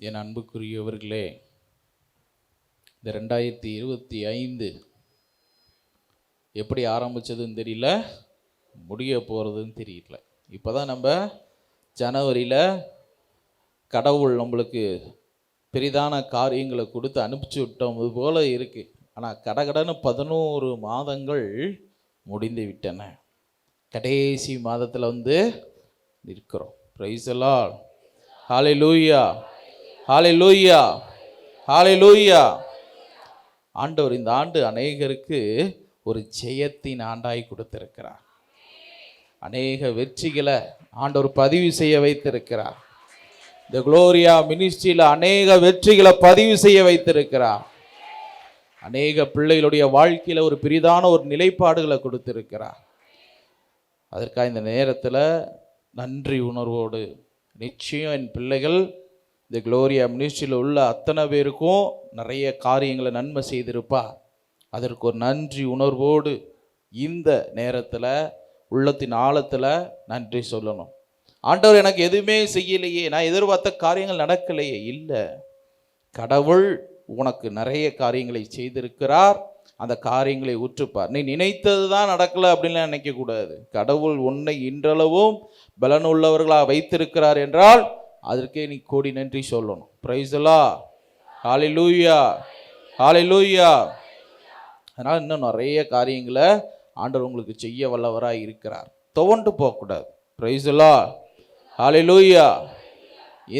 என் அன்புக்குரியவர்களே, இந்த 2025 எப்படி ஆரம்பித்ததுன்னு தெரியல, முடிய போகிறதுன்னு தெரியல. இப்போ தான் நம்ம ஜனவரியில் கடவுள் நம்மளுக்கு பெரிதான காரியங்களை கொடுத்து அனுப்பிச்சி விட்டோம் போல இருக்குது. ஆனால் கடகடன்னு 11 மாதங்கள் முடிந்து விட்டன. கடைசி மாதத்தில் இருக்கிறோம். Praise the Lord. Hallelujah, hallelujah, hallelujah. ஆண்டவர் இந்த ஆண்டு அநேகருக்கு ஒரு ஜெயத்தின் ஆண்டாய் கொடுத்திருக்கிறார். அநேக வெற்றிகளை ஆண்டவர் பதிவு செய்ய வைத்திருக்கிறார். இந்த குளோரியா மினிஸ்ட்ரியில் அநேக வெற்றிகளை பதிவு செய்ய வைத்திருக்கிறார். அநேக பிள்ளைகளுடைய வாழ்க்கையில் ஒரு பெரிதான ஒரு நிலைப்பாடுகளை கொடுத்திருக்கிறார். அதற்காக இந்த நேரத்தில் நன்றி உணர்வோடு நிச்சயம் என் பிள்ளைகள் இந்த குளோரியா மினிஸ்ட்ரியில் உள்ள அத்தனை பேருக்கும் நிறைய காரியங்களை நன்மை செய்திருப்பா. அதற்கு ஒரு நன்றி உணர்வோடு இந்த நேரத்தில் உள்ளத்தின் ஆழத்தில் நன்றி சொல்லணும். ஆண்டவர் எனக்கு எதுவுமே செய்யலையே, நான் எதிர்பார்த்த காரியங்கள் நடக்கலையே. இல்லை, கடவுள் உனக்கு நிறைய காரியங்களை செய்திருக்கிறார். அந்த காரியங்களை உற்றுப்பார். நீ நினைத்தது தான் நடக்கலை அப்படின்லாம் நினைக்கக்கூடாது. கடவுள் உன்னை இன்றளவும் பலனுள்ளவர்களாக வைத்திருக்கிறார் என்றால் அதற்கே நீ கோடி நன்றி சொல்லணும். Praise the Lord. Hallelujah, hallelujah. அதனால் இன்னும் நிறைய காரியங்களை ஆண்டவர் உங்களுக்கு செய்ய வல்லவராக இருக்கிறார். துவண்டு போகக்கூடாது. Praise the Lord. ஹல்லேலூயா.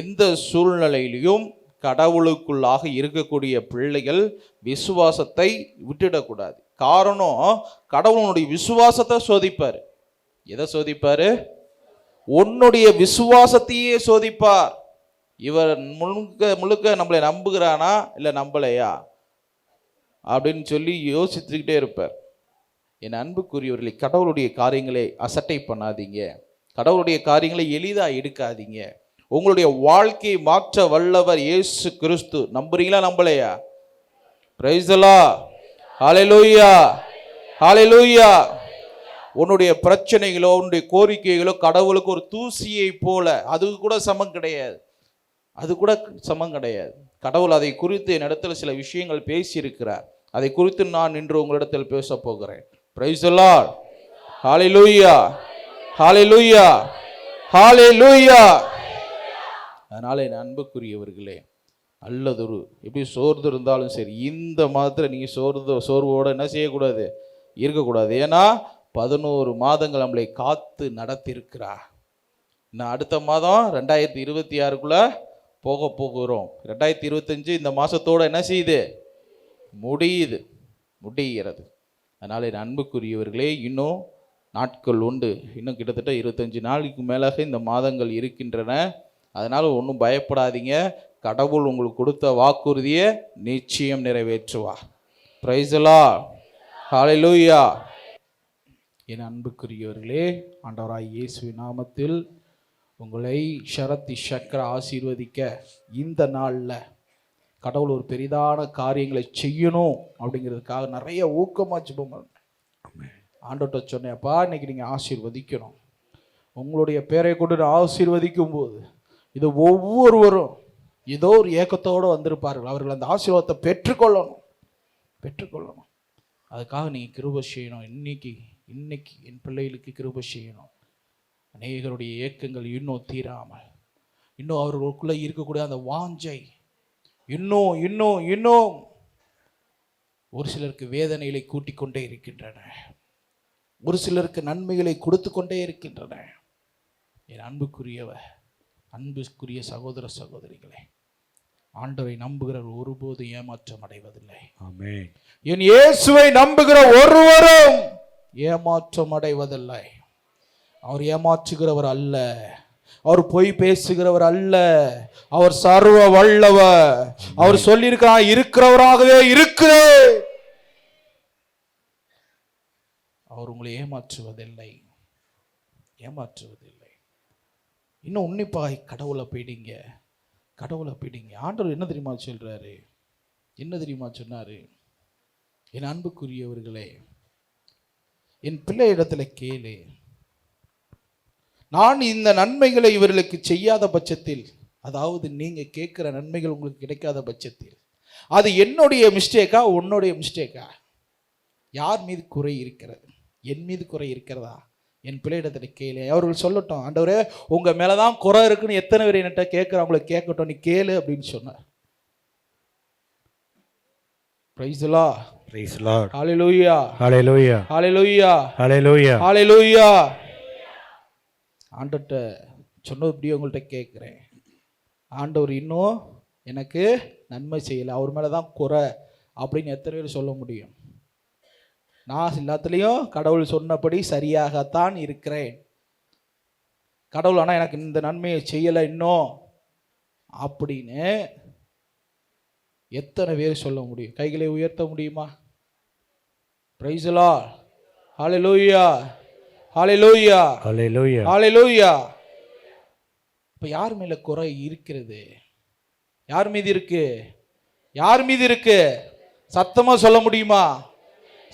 எந்த சூழ்நிலையிலையும் கடவுளுக்குள்ளாக இருக்கக்கூடிய பிள்ளைகள் விசுவாசத்தை விட்டுடக்கூடாது. காரணம், கடவுளுடைய விசுவாசத்தை சோதிப்பார். எதை சோதிப்பார்? உன்னுடைய விசுவாசத்தையே சோதிப்பார். இவர் முழுக்க நம்மளை நம்புகிறானா இல்லை நம்பலையா அப்படின்னு சொல்லி யோசித்துக்கிட்டே இருப்பார். என் அன்புக்குரியவர்களை, கடவுளுடைய காரியங்களை அசட்டை பண்ணாதீங்க. கடவுளுடைய காரியங்களை எளிதாக எடுக்காதீங்க. உங்களுடைய வாழ்க்கையை மாற்ற வல்லவர் இயேசு கிறிஸ்து. நம்புறீங்களா நம்பலையா? Price the Lord. ஹல்லேலூயா, ஹல்லேலூயா. உன்னுடைய பிரச்சனைகளோ உன்னுடைய கோரிக்கைகளோ கடவுளுக்கு ஒரு தூசியை போல, அது கூட சமம் கிடையாது. அது கூட சமம் கிடையாது. கடவுள் அதை குறித்து என்னிடத்தில் சில விஷயங்கள் பேசியிருக்கிறார். அதை குறித்து நான் இன்று உங்களிடத்தில் பேச போகிறேன். Praise the Lord. Hallelujah, hallelujah, hallelujah. அதனால என் அன்புக்குரியவர்களே, நல்லதொரு எப்படி சோர்ந்து இருந்தாலும் சரி, இந்த மாதத்தில் நீங்கள் சோர்வோடு என்ன செய்யக்கூடாது, இருக்கக்கூடாது. ஏன்னா 11 மாதங்கள் நம்மளை காத்து நடத்தியிருக்கிறார். நான் அடுத்த மாதம் 2026க்குள்ளே போக போகிறோம். 2025 இந்த மாதத்தோடு என்ன செய்யுது, முடிகிறது. அதனால் என் அன்புக்குரியவர்களே, இன்னும் நாட்கள் உண்டு. இன்னும் கிட்டத்தட்ட 25 நாளுக்கு மேலாக இந்த மாதங்கள் இருக்கின்றன. அதனால் ஒன்றும் பயப்படாதீங்க. கடவுள் உங்களுக்கு கொடுத்த வாக்குறுதியை நிச்சயம் நிறைவேற்றுவார். Price the Lord. ஹல்லேலூயா. என் அன்புக்குரியவர்களே, ஆண்டவராய் இயேசுவின் நாமத்தில் உங்களை ஷரத்தி சக்கர ஆசீர்வதிக்க இந்த நாளில் கடவுள் ஒரு பெரிதான காரியங்களை செய்யணும் அப்படிங்கிறதுக்காக நிறைய ஊக்கமாக ஜெபம் பண்ணேன். ஆண்டவர்கிட்ட சொன்னேன்ப்பா, இன்னைக்கு நீங்கள் ஆசீர்வதிக்கணும். உங்களுடைய பேரை கொண்டு ஆசீர்வதிக்கும் போது இது ஒவ்வொருவரும் ஏதோ ஒரு ஏக்கத்தோடு வந்திருப்பார்கள். அவர்கள் அந்த ஆசீர்வாதத்தை பெற்றுக்கொள்ளணும். அதுக்காக நீங்கள் கிருபை செய்யணும். இன்னைக்கு என் பிள்ளைகளுக்கு கிருபை செய்யணும். அநேகருடைய ஏக்கங்கள் இன்னும் தீராமல், இன்னும் அவர்களுக்குள்ளே இருக்கக்கூடிய அந்த வாஞ்சை இன்னும் ஒரு சிலருக்கு வேதனைகளை கூட்டிக் கொண்டே இருக்கின்றன. ஒரு சிலருக்கு நன்மைகளை கொடுத்து கொண்டே இருக்கின்றன. என் அன்புக்குரிய சகோதர சகோதரிகளே, ஆண்டவரை நம்புகிறவர் ஒருபோதும் ஏமாற்றம் அடைவதில்லை. ஆமென். என் இயேசுவை நம்புகிற ஒருவரும் ஏமாற்றம் அடைவதில்லை. அவர் ஏமாற்றுகிறவர் அல்ல, அவர் பொய் பேசுகிறவர் அல்ல. அவர் சர்வ வல்லவர். அவர் சொல்லியிருக்கிறார், இருக்கிறவராகவே இருக்கிறேன். அவர் உங்களை ஏமாற்றுவதில்லை. இன்னும் உன்னிப்பாய் கடவுளை போயிடுங்க. ஆண்டவர் என்ன தெரியுமா சொல்றாரு? சொன்னாரு? என் அன்புக்குரியவர்களே, என் பிள்ளை இடத்துல கேளு. நான் இந்த நன்மைகளை இவர்களுக்கு செய்யாத பட்சத்தில் அதாவது நீங்க கேட்கிற நன்மைகள் உங்களுக்கு கிடைக்காத பட்சத்தில் அது என்னுடைய மிஸ்டேக்கா உன்னுடைய மிஸ்டேக்கா? யார் மீது குறை இருக்கிறது? என் மீது குறை இருக்கிறதா? என் பிள்ளையிடத்துல கேளு. அவர்கள் சொல்லட்டும், ஆண்டவரே உங்க மேலதான் குறை இருக்குன்னு எத்தனை பேர் என்கிட்ட கேட்கிறவங்களை கேட்கட்டும், நீ கேளு அப்படின்னு சொன்னார். Price the Lord. Praise the Lord. Hallelujah. Hallelujah. Hallelujah. Hallelujah. ஹல்லேலூயா. ஆண்டவர்கிட்ட சொன்னது இப்படியே உங்கள்கிட்ட கேட்குறேன். ஆண்டவர் இன்னும் எனக்கு நன்மை செய்யலை, அவர் மேலே தான் குறை அப்படின்னு எத்தனை பேர் சொல்ல முடியும்? நான் எல்லாத்துலேயும் கடவுள் சொன்னபடி சரியாகத்தான் இருக்கிறேன். கடவுள் ஆனால் எனக்கு இந்த நன்மையை செய்யலை இன்னும் அப்படின்னு எத்தனை பேர் சொல்ல முடியும்? கைகளை உயர்த்த முடியுமா? Price the Lord. Hallelujah. Hallelujah. Hallelujah. ஹல்லேலூயா. இப்போ யார் மேல குறை இருக்கிறது? யார் மீது இருக்கு? யார் மீது இருக்கு? சத்தமா சொல்ல முடியுமா?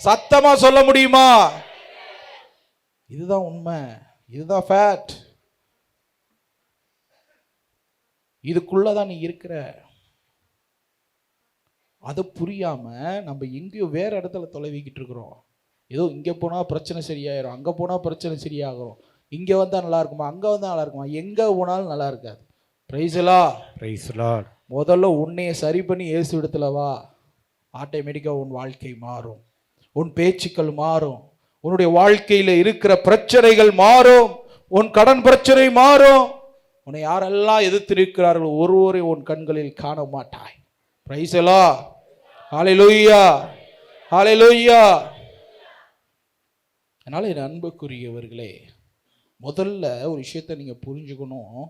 சத்தமா சொல்ல முடியுமா? இதுதான் உண்மை, இதுதான் ஃபேக்ட். இதுக்குள்ளதான் நீ இருக்கிற. அது புரியாம நம்ம எங்கேயோ வேற இடத்துல தொலைவிக்கிட்டு இருக்கிறோம். ஏதோ இங்கே போனால் பிரச்சனை சரியாயிரும், அங்கே போனால் பிரச்சனை சரியாகும், இங்கே வந்தால் நல்லா இருக்குமா, அங்கே வந்தால் நல்லா இருக்குமா, எங்கே போனாலும் நல்லா இருக்காது. Price the Lord. Praise the Lord. முதல்ல உன்னைய சரி பண்ணி இயேசு இடத்துல வா. ஆட்டோமேட்டிக்காக உன் வாழ்க்கை மாறும், உன் பேச்சுக்கள் மாறும், உன்னுடைய வாழ்க்கையில் இருக்கிற பிரச்சனைகள் மாறும், உன் கடன் பிரச்சனை மாறும். உன்னை யாரெல்லாம் எதிர்த்திருக்கிறார்கள் ஒருவரை உன் கண்களில் காண மாட்டாய். Praise the Lord. Hallelujah. Hallelujah. அதனால என் அன்புக்குரியவர்களே, முதல்ல ஒரு விஷயத்தை நீங்க புரிஞ்சுக்கணும்.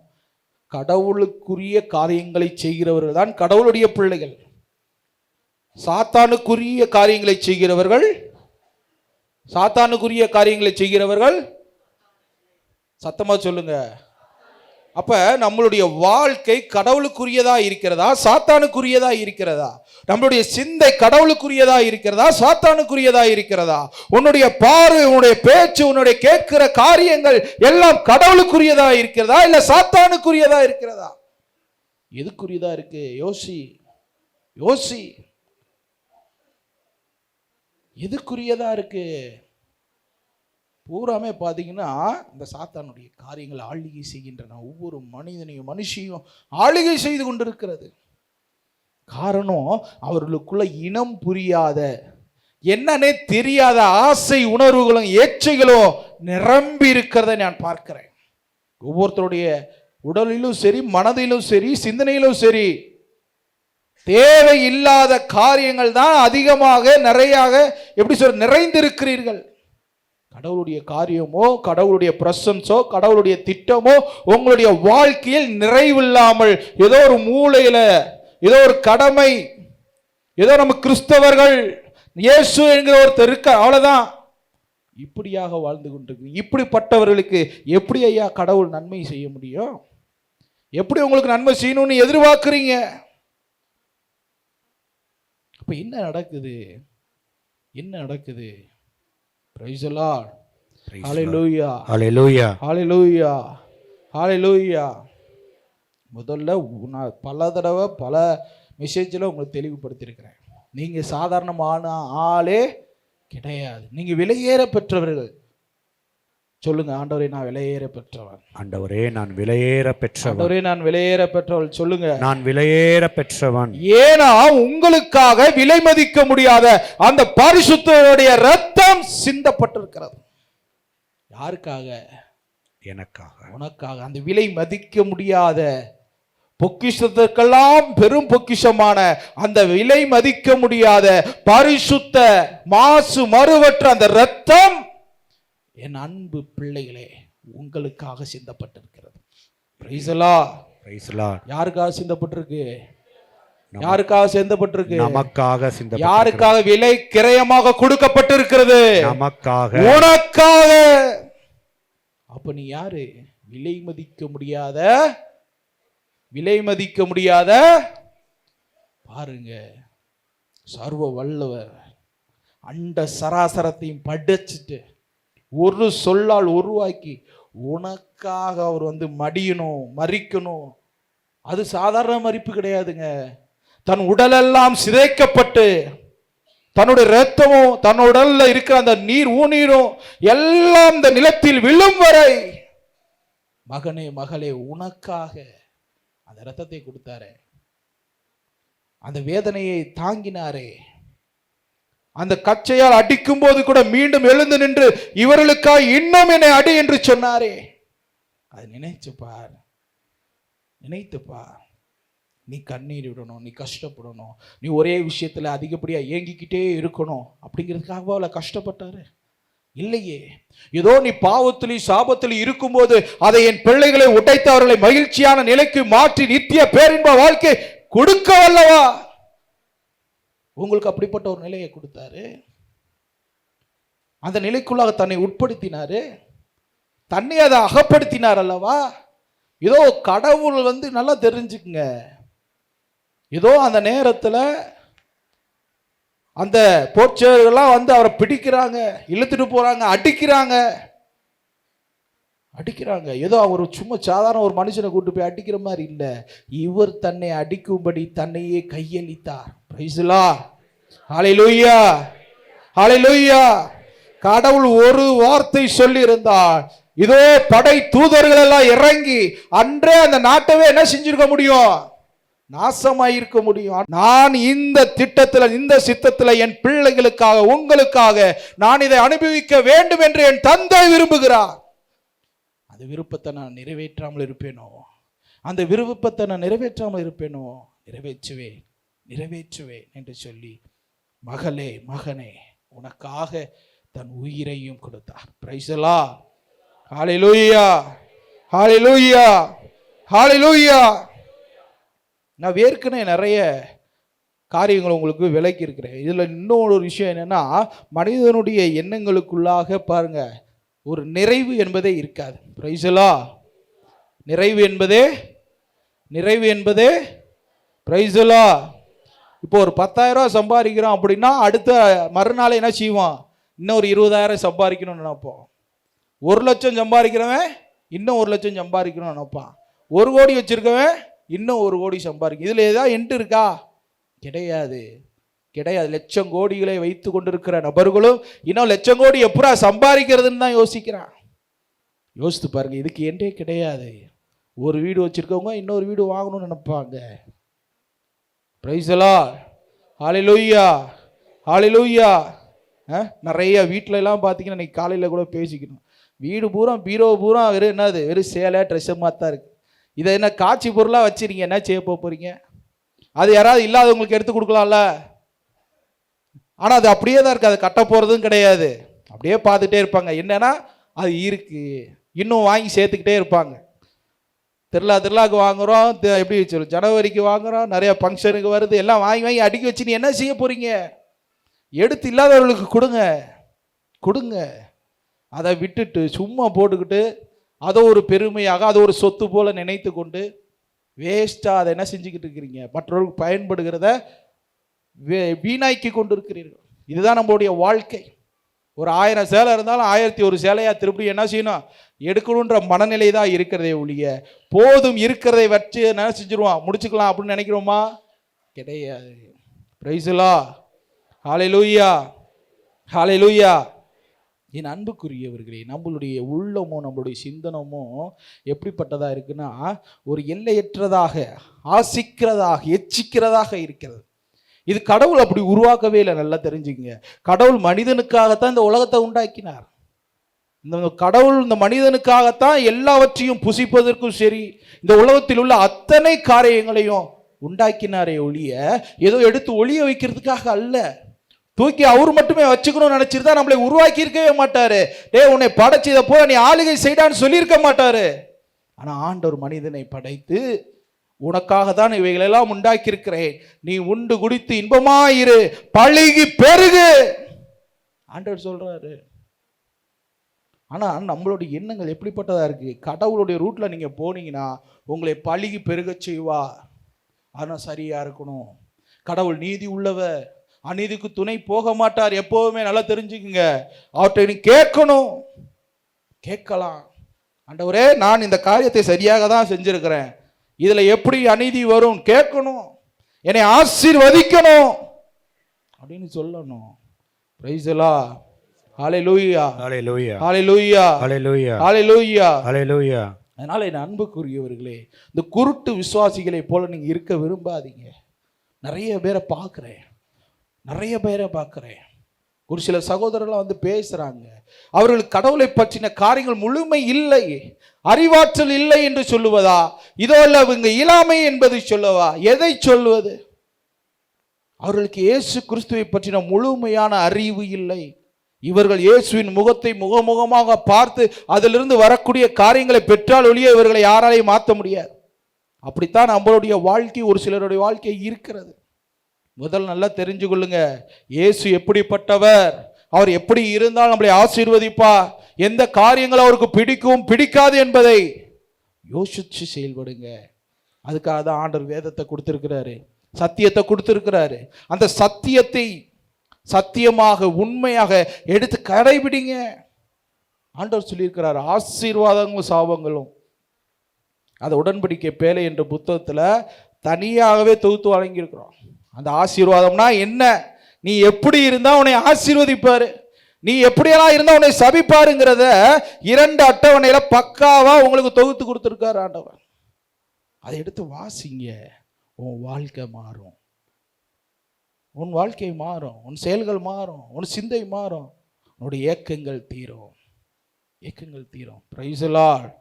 கடவுளுக்குரிய காரியங்களை செய்கிறவர்கள் தான் கடவுளுடைய பிள்ளைகள். சாத்தானுக்குரிய காரியங்களை செய்கிறவர்கள், சாத்தானுக்குரிய காரியங்களை செய்கிறவர்கள், சத்தமா சொல்லுங்க. அப்ப நம்மளுடைய வாழ்க்கை கடவுளுக்குரியதா இருக்கிறதா சாத்தானுக்குரியதா இருக்கிறதா? நம்மளுடைய சிந்தை கடவுளுக்குரியதா இருக்கிறதா சாத்தானுக்குரியதா இருக்கிறதா? உன்னுடைய பார்வை, உன்னுடைய பேச்சு, உன்னுடைய கேட்கிற காரியங்கள் எல்லாம் கடவுளுக்குரியதா இருக்கிறதா இல்ல சாத்தானுக்குரியதா இருக்கிறதா? எதுக்குரியதா இருக்கு? யோசி, யோசி. எதுக்குரியதா இருக்கு? பூராமே பார்த்தீங்கன்னா இந்த சாத்தானுடைய காரியங்கள் ஆளுகை செய்கின்றன. ஒவ்வொரு மனிதனையும் மனுஷியும் ஆளுகை செய்து கொண்டிருக்கிறது. காரணம், அவர்களுக்குள்ள இனம் புரியாத, என்னன்னே தெரியாத ஆசை உணர்வுகளும் ஏச்சைகளும் நிரம்பி இருக்கிறத நான் பார்க்கிறேன். ஒவ்வொருத்தருடைய உடலிலும் சரி, மனதிலும் சரி, சிந்தனையிலும் சரி, தேவையில்லாத காரியங்கள் தான் அதிகமாக நிறையாக எப்படி சொல்ற நிறைந்திருக்கிறீர்கள். கடவுளுடைய காரியமோ, கடவுளுடைய பிரசன்ஸோ, கடவுளுடைய திட்டமோ உங்களுடைய வாழ்க்கையில் நிறைவில்லாமல் ஏதோ ஒரு மூலையில, ஏதோ ஒரு கடமை, ஏதோ நம்ம கிறிஸ்தவர்கள், இயேசு என்கிற ஒருத்தர் இருக்க, அவ்வளவுதான், இப்படியாக வாழ்ந்து கொண்டிருக்கு. இப்படிப்பட்டவர்களுக்கு எப்படி ஐயா கடவுள் நன்மை செய்ய முடியும்? எப்படி உங்களுக்கு நன்மை செய்யணும்னு எதிர்பார்க்குறீங்க? அப்ப என்ன நடக்குது? என்ன நடக்குது? Praise the Lord. Hallelujah. Hallelujah. Hallelujah. Hallelujah. முதல்ல நான் பல தடவை பல மெசேஜில் உங்களுக்கு தெளிவுபடுத்தியிருக்கிறேன். நீங்கள் சாதாரணமான ஆளே கிடையாது. நீங்கள் விலையேற பெற்றவர்கள். சொல்லுங்க, ஆண்டவரே நான் விலையேற பெற்றவன். ஆண்டவரே நான் விலையேற பெற்றவன். ஆண்டவரே நான் விலையேற பெற்றவள். சொல்லுங்க, நான் விலையேற பெற்றவன். ஏனா உங்களுக்காக விலை மதிக்க முடியாத அந்த பரிசுத்தருடைய ரத்தம் சிந்தப்பட்டிருக்கிறது. யாருக்காக? எனக்காக, உனக்காக. அந்த விலை மதிக்க முடியாத பொக்கிஷத்திற்கெல்லாம் பெரும் பொக்கிஷமான அந்த விலை மதிக்க முடியாத பரிசுத்த மாசு மறுவற்ற அந்த ரத்தம் என் அன்பு பிள்ளைகளே உங்களுக்காக சிந்தப்பட்டிருக்கிறது. Praise the Lord. Praise the Lord. யாருக்காக சிந்தப்பட்டிருக்கு? யாருக்காக சிந்தப்பட்டிருக்கு? நமக்காக சிந்தப்பட்டிருக்கு. யாருக்காக விலை கிரயமாக கொடுக்கப்பட்டிருக்கிறது? நமக்காக, உனக்காக. அப்ப நீ யாரு? விலை மதிக்க முடியாத, விலை மதிக்க முடியாத, பாருங்க, சர்வ வல்லவர் அண்ட சராசரத்தையும் படைச்சிட்டு ஒரு சொல்லால் உருவாக்கி உனக்காக அவர் மடியணும், மறிக்கணும், அது சாதாரண மறிப்பு கிடையாதுங்க. தன் உடலெல்லாம் சிதைக்கப்பட்டு தன்னுடைய இரத்தமும் தன் உடல்ல இருக்கிற அந்த நீர் ஊனீரும் எல்லாம் இந்த நிலத்தில் விழும் வரை மகனே மகளே உனக்காக அந்த இரத்தத்தை கொடுத்தாரே, அந்த வேதனையை தாங்கினாரே, அந்த கச்சையால் அடிக்கும் போது கூட மீண்டும் எழுந்து நின்று இவர்களுக்காக இன்னும் என்னை அடி என்று சொன்னாரே. அது நினைத்து பார், நினைத்து பார். நீ கண்ணீர் விடணும், நீ கஷ்டப்படணும், நீ ஒரே விஷயத்துல அதிகப்படியா ஏங்கிக்கிட்டே இருக்கணும் அப்படிங்கிறதுக்காக அவளை கஷ்டப்பட்டாரு இல்லையே. ஏதோ நீ பாவத்திலும் சாபத்திலும் இருக்கும்போது அதை என் பிள்ளைகளை உடைத்து அவர்களை மகிழ்ச்சியான நிலைக்கு மாற்றி நித்திய பேரின்ப வாழ்க்கை கொடுக்க வல்லவா உங்களுக்கு அப்படிப்பட்ட ஒரு நிலையை கொடுத்தாரு. அந்த நிலைக்குள்ளாக தன்னை உட்படுத்தினாரு, தன்னை அதை அகப்படுத்தினார் அல்லவா. ஏதோ கடவுள் நல்லா தெரிஞ்சுக்குங்க, ஏதோ அந்த நேரத்தில் அந்த போர்ச்சர்கள்லாம் அவரை பிடிக்கிறாங்க, இழுத்துட்டு போறாங்க, அடிக்கிறாங்க. ஏதோ அவர் சும்மா சாதாரண ஒரு மனுஷனை கூட்டு போய் அடிக்கிற மாதிரி இல்லை. இவர் தன்னை அடிக்கும்படி தன்னையே கையளித்தார். பிரைஸ் தி லார்ட், ஹல்லேலூயா, ஹல்லேலூயா. கடவுள் ஒரு வார்த்தை சொல்லி இருந்தார், இதோ படை தூதர்கள் எல்லாம் இறங்கி அன்றே அந்த நாட்டவே என்ன செஞ்சிருக்க முடியும், நாசமாயிருக்க முடியும். நான் இந்த திட்டத்தில் இந்த சித்தத்தில் என் பிள்ளைகளுக்காக உங்களுக்காக நான் இதை அனுபவிக்க வேண்டும் என்று என் தந்தை விரும்புகிறார். அந்த விருப்பத்தை நான் நிறைவேற்றாமல் இருப்பேனோ, அந்த விருப்பத்தை நான் நிறைவேற்றாமல் இருப்பேனோ, நிறைவேற்றுவேன் என்று சொல்லி மகளே மகனே உனக்காக தன் உயிரையும் கொடுத்தார். Price the Lord, hallelujah, hallelujah, ஹல்லேலூயா. நான் ஏற்கனவே நிறைய காரியங்கள் உங்களுக்கு விளக்கி இருக்கிறேன். இதில் இன்னொரு விஷயம் என்னன்னா, மனிதனுடைய எண்ணங்களுக்குள்ளாக பாருங்க ஒரு நிறைவு என்பதே இருக்காது. பிரைஸ் தி லார்ட், நிறைவு என்பதே பிரைஸ் தி லார்ட். இப்போ ஒரு 10,000 ரூபாய் சம்பாதிக்கிறோம் அப்படின்னா அடுத்த மறுநாள் என்ன செய்வோம், இன்னும் ஒரு 20,000 சம்பாதிக்கணும்னு நினைப்போம். 1 லட்சம் சம்பாதிக்கிறவன் இன்னும் 1 லட்சம் சம்பாதிக்கணும்னு நினைப்பான். 1 கோடி வச்சிருக்கவன் இன்னும் 1 கோடி சம்பாதிக்கும். இதில் ஏதாவது எண்டு இருக்கா? கிடையாது. லட்சம் கோடிகளை வைத்து கொண்டிருக்கிற நபர்களும் இன்னும் லட்சம் கோடி எப்படா சம்பாதிக்கிறதுன்னு தான் யோசிக்கிறான். யோசித்து பாருங்க, இதுக்கு எண்டே கிடையாது. ஒரு வீடு வச்சிருக்கவங்க இன்னொரு வீடு வாங்கணும்னு நினைப்பாங்க. பிரைஸ் தி லார்ட், ஹல்லேலூயா, ஹல்லேலூயா. நிறைய வீட்டில எல்லாம் பார்த்தீங்கன்னா இன்னைக்கு காலையில் கூட பேசிக்கணும், வீடு பூரா பீரோ பூரா வெறும் சேலை ட்ரெஸ்ஸு மாதிரி தான் இருக்கு. இதை என்ன காட்சி பொருளாக வச்சுருங்க, என்ன செய்ய போகிறீங்க? அது யாராவது இல்லாதவங்களுக்கு எடுத்து கொடுக்கலாம்ல. ஆனால் அது அப்படியே தான் இருக்குது, அது கட்ட போகிறதும் கிடையாது. அப்படியே பார்த்துட்டே இருப்பாங்க. என்னன்னா அது இருக்கு, இன்னும் வாங்கி சேர்த்துக்கிட்டே இருப்பாங்க. திருவிழாக்கு வாங்குகிறோம், எப்படி சொல்லு, ஜனவரிக்கு வாங்குகிறோம், நிறைய ஃபங்க்ஷனுக்கு வருது, எல்லாம் வாங்கி அடுக்கி வச்சு நீ என்ன செய்ய போகிறீங்க? எடுத்து இல்லாதவர்களுக்கு கொடுங்க. அதை விட்டுட்டு சும்மா போட்டுக்கிட்டு அதை ஒரு பெருமையாக அதை ஒரு சொத்து போல நினைத்து கொண்டு வேஸ்ட்டாக அதை என்ன செஞ்சுக்கிட்டு இருக்கிறீங்க? மற்றவர்களுக்கு பயன்படுகிறத வீணாக்கி கொண்டு இருக்கிறீர்கள். இதுதான் நம்மளுடைய வாழ்க்கை. ஒரு 1000 சேலை இருந்தாலும் 1001 சேலையாக திருப்பி என்ன செய்யணும், எடுக்கணுன்ற மனநிலை தான் இருக்கிறதே ஒழிய போதும் இருக்கிறதை வச்சு என்ன செஞ்சிருவோம், முடிச்சுக்கலாம் அப்படின்னு நினைக்கிறோமா? கிடையாது. பிரைஸ் தி லார்ட், ஹல்லேலூயா, ஹல்லேலூயா. என் அன்புக்குரியவர்களே, நம்மளுடைய உள்ளமோ நம்மளுடைய சிந்தனமோ எப்படிப்பட்டதாக இருக்குன்னா, ஒரு எல்லையற்றதாக ஆசிக்கிறதாக எச்சிக்கிறதாக இருக்கிறது. இது கடவுள் அப்படி உருவாக்கவே இல்லை. நல்லா தெரிஞ்சுக்கங்க, கடவுள் மனிதனுக்காகத்தான் இந்த உலகத்தை உண்டாக்கினார். இந்த கடவுள் இந்த மனிதனுக்காகத்தான் எல்லாவற்றையும் புசிப்பதற்கும் சரி இந்த உலகத்தில் உள்ள அத்தனை காரியங்களையும் உண்டாக்கினாரே ஒழிய ஏதோ எடுத்து ஒளிய வைக்கிறதுக்காக அல்ல. தூக்கி அவர் மட்டுமே வச்சுக்கணும்னு நினைச்சிட்டு தான் நம்மளை உருவாக்கி இருக்கவே மாட்டாரு. உன்னை படைச்சதை போல நீ ஆளுகை செய்டான்னு சொல்லியிருக்க மாட்டாரு. ஆனா ஆண்டவர் மனிதனை படைத்து உனக்காக தான் இவைகளெல்லாம் உண்டாக்கி இருக்கிறேன், நீ உண்டு குடித்து இன்பமாயிரு, பழுகி பெருகு ஆண்டவர் சொல்றாரு. ஆனா நம்மளுடைய எண்ணங்கள் எப்படிப்பட்டதா இருக்கு? கடவுளுடைய ரூட்ல நீங்க போனீங்கன்னா உங்களை பழுகி பெருக செய்வா. ஆனா சரியா இருக்கணும். கடவுள் நீதி உள்ளவர், அநீதிக்கு துணை போக மாட்டார். எப்போவுமே நல்லா தெரிஞ்சுக்குங்க, அவற்றை நீ கேட்கலாம். ஆண்டவரே, நான் இந்த காரியத்தை சரியாக தான் செஞ்சிருக்கிறேன், இதுல எப்படி அநீதி வரும் கேட்கணும், என்னை ஆசீர்வதிக்கணும் அப்படின்னு சொல்லணும். Praise the Lord. Hallelujah, hallelujah, hallelujah, hallelujah, hallelujah. Hallelujah. அதனால என் அன்புக்குரியவர்களே, இந்த குருட்டு விசுவாசிகளை போல நீங்க இருக்க விரும்பாதீங்க. நிறைய பேரை பார்க்கிறேன். ஒரு சில சகோதரர்கள் வந்து பேசுறாங்க, அவர்களுக்கு கடவுளை பற்றின காரியங்கள் முழுமை இல்லை, அறிவாற்றல் இல்லை என்று சொல்லுவதா, இதோ இல்ல இவங்க இயலாமை என்பதை சொல்லவா, எதை சொல்வது? அவர்களுக்கு இயேசு கிறிஸ்துவை பற்றின முழுமையான அறிவு இல்லை. இவர்கள் இயேசுவின் முகத்தை முகமுகமாக பார்த்து அதிலிருந்து வரக்கூடிய காரியங்களை பெற்றால் ஒழிய இவர்களை யாராலையும் மாற்ற முடியாது. அப்படித்தான் நம்மளுடைய வாழ்க்கை, ஒரு சிலருடைய வாழ்க்கை இருக்கிறது. முதல் நல்லா தெரிஞ்சு கொள்ளுங்க, இயேசு எப்படிப்பட்டவர், அவர் எப்படி இருந்தால் நம்மளை ஆசீர்வதிப்பார், எந்த காரியங்கள் அவருக்கு பிடிக்கும் பிடிக்காது என்பதை யோசிச்சு செயல்படுங்க. அதுக்காக தான் ஆண்டவர் வேதத்தை கொடுத்திருக்கிறாரு, சத்தியத்தை கொடுத்திருக்கிறாரு. அந்த சத்தியத்தை சத்தியமாக உண்மையாக எடுத்து கடைபிடிங்க. ஆண்டவர் சொல்லியிருக்கிறார், ஆசீர்வாதங்களும் சாபங்களும். அந்த உடன்படிக்கை பேழை என்ற புத்தகத்தில் தனியாகவே தொகுத்து வழங்கியிருக்கிறோம். அந்த ஆசீர்வாதம்னா என்ன, நீ எப்படி இருந்தா உன்னை ஆசீர்வதிப்பாரு, நீ எப்படியெல்லாம் இருந்தா உன்னை சபிப்பாருங்கிறத 2 அட்டவணையில பக்காவா உங்களுக்கு தொகுத்து கொடுத்துருக்காரு ஆண்டவர். அதை எடுத்து வாசிங்க. உன் வாழ்க்கை மாறும், உன் வாழ்க்கை மாறும், உன் செயல்கள் மாறும், உன் சிந்தை மாறும், உன்னுடைய ஏக்கங்கள் தீரும். Praise the Lord.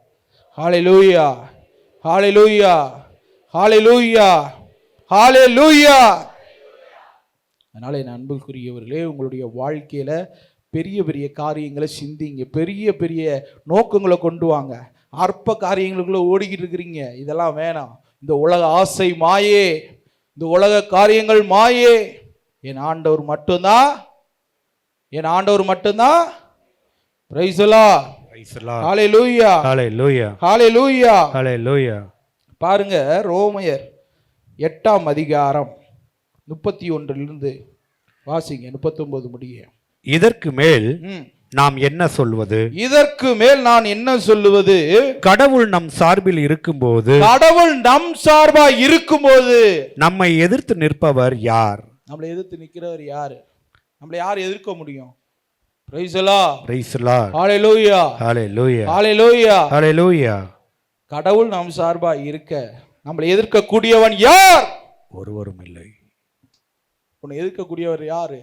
Hallelujah, hallelujah, hallelujah, hallelujah. அதனால என் அன்புக்குரியவர்களே, உங்களுடைய வாழ்க்கையில பெரிய பெரிய காரியங்களை சிந்திங்க, பெரிய பெரிய நோக்கங்களை கொண்டு வாங்க. அற்ப காரியங்களுக்குள்ள ஓடிக்கிட்டு இருக்கிறீங்க, இதெல்லாம் வேணாம். இந்த உலக ஆசை மாயே, இந்த உலக காரியங்கள் மாயே. என் ஆண்டவர் மட்டும்தான். Praise the Lord. Hallelujah, hallelujah, hallelujah, hallelujah. பாருங்க, ரோமையர் 8ஆம் அதிகாரம் 31 வாசிங்க, 39 முடிய. இதற்கு மேல் நாம் என்ன சொல்வது? இதற்கு மேல் நான் என்ன சொல்லுவது? கடவுள் நம் சார்பில் இருக்கும்போது, நம்மை எதிர்த்து நிற்பவர் யார்? நம்மளை எதிர்த்து நிற்கிறவர் யாரு? நம்மளை யார் எதிர்க்க முடியும்? Praise the Lord, praise the Lord, hallelujah, hallelujah, hallelujah, hallelujah. கடவுள் நம் சார்பா இருக்க நம்மளை எதிர்க்க கூடியவன் யார்? ஒருவரும் இல்லை. உன்னை எதிர்க்கக்கூடியவர் யாரு?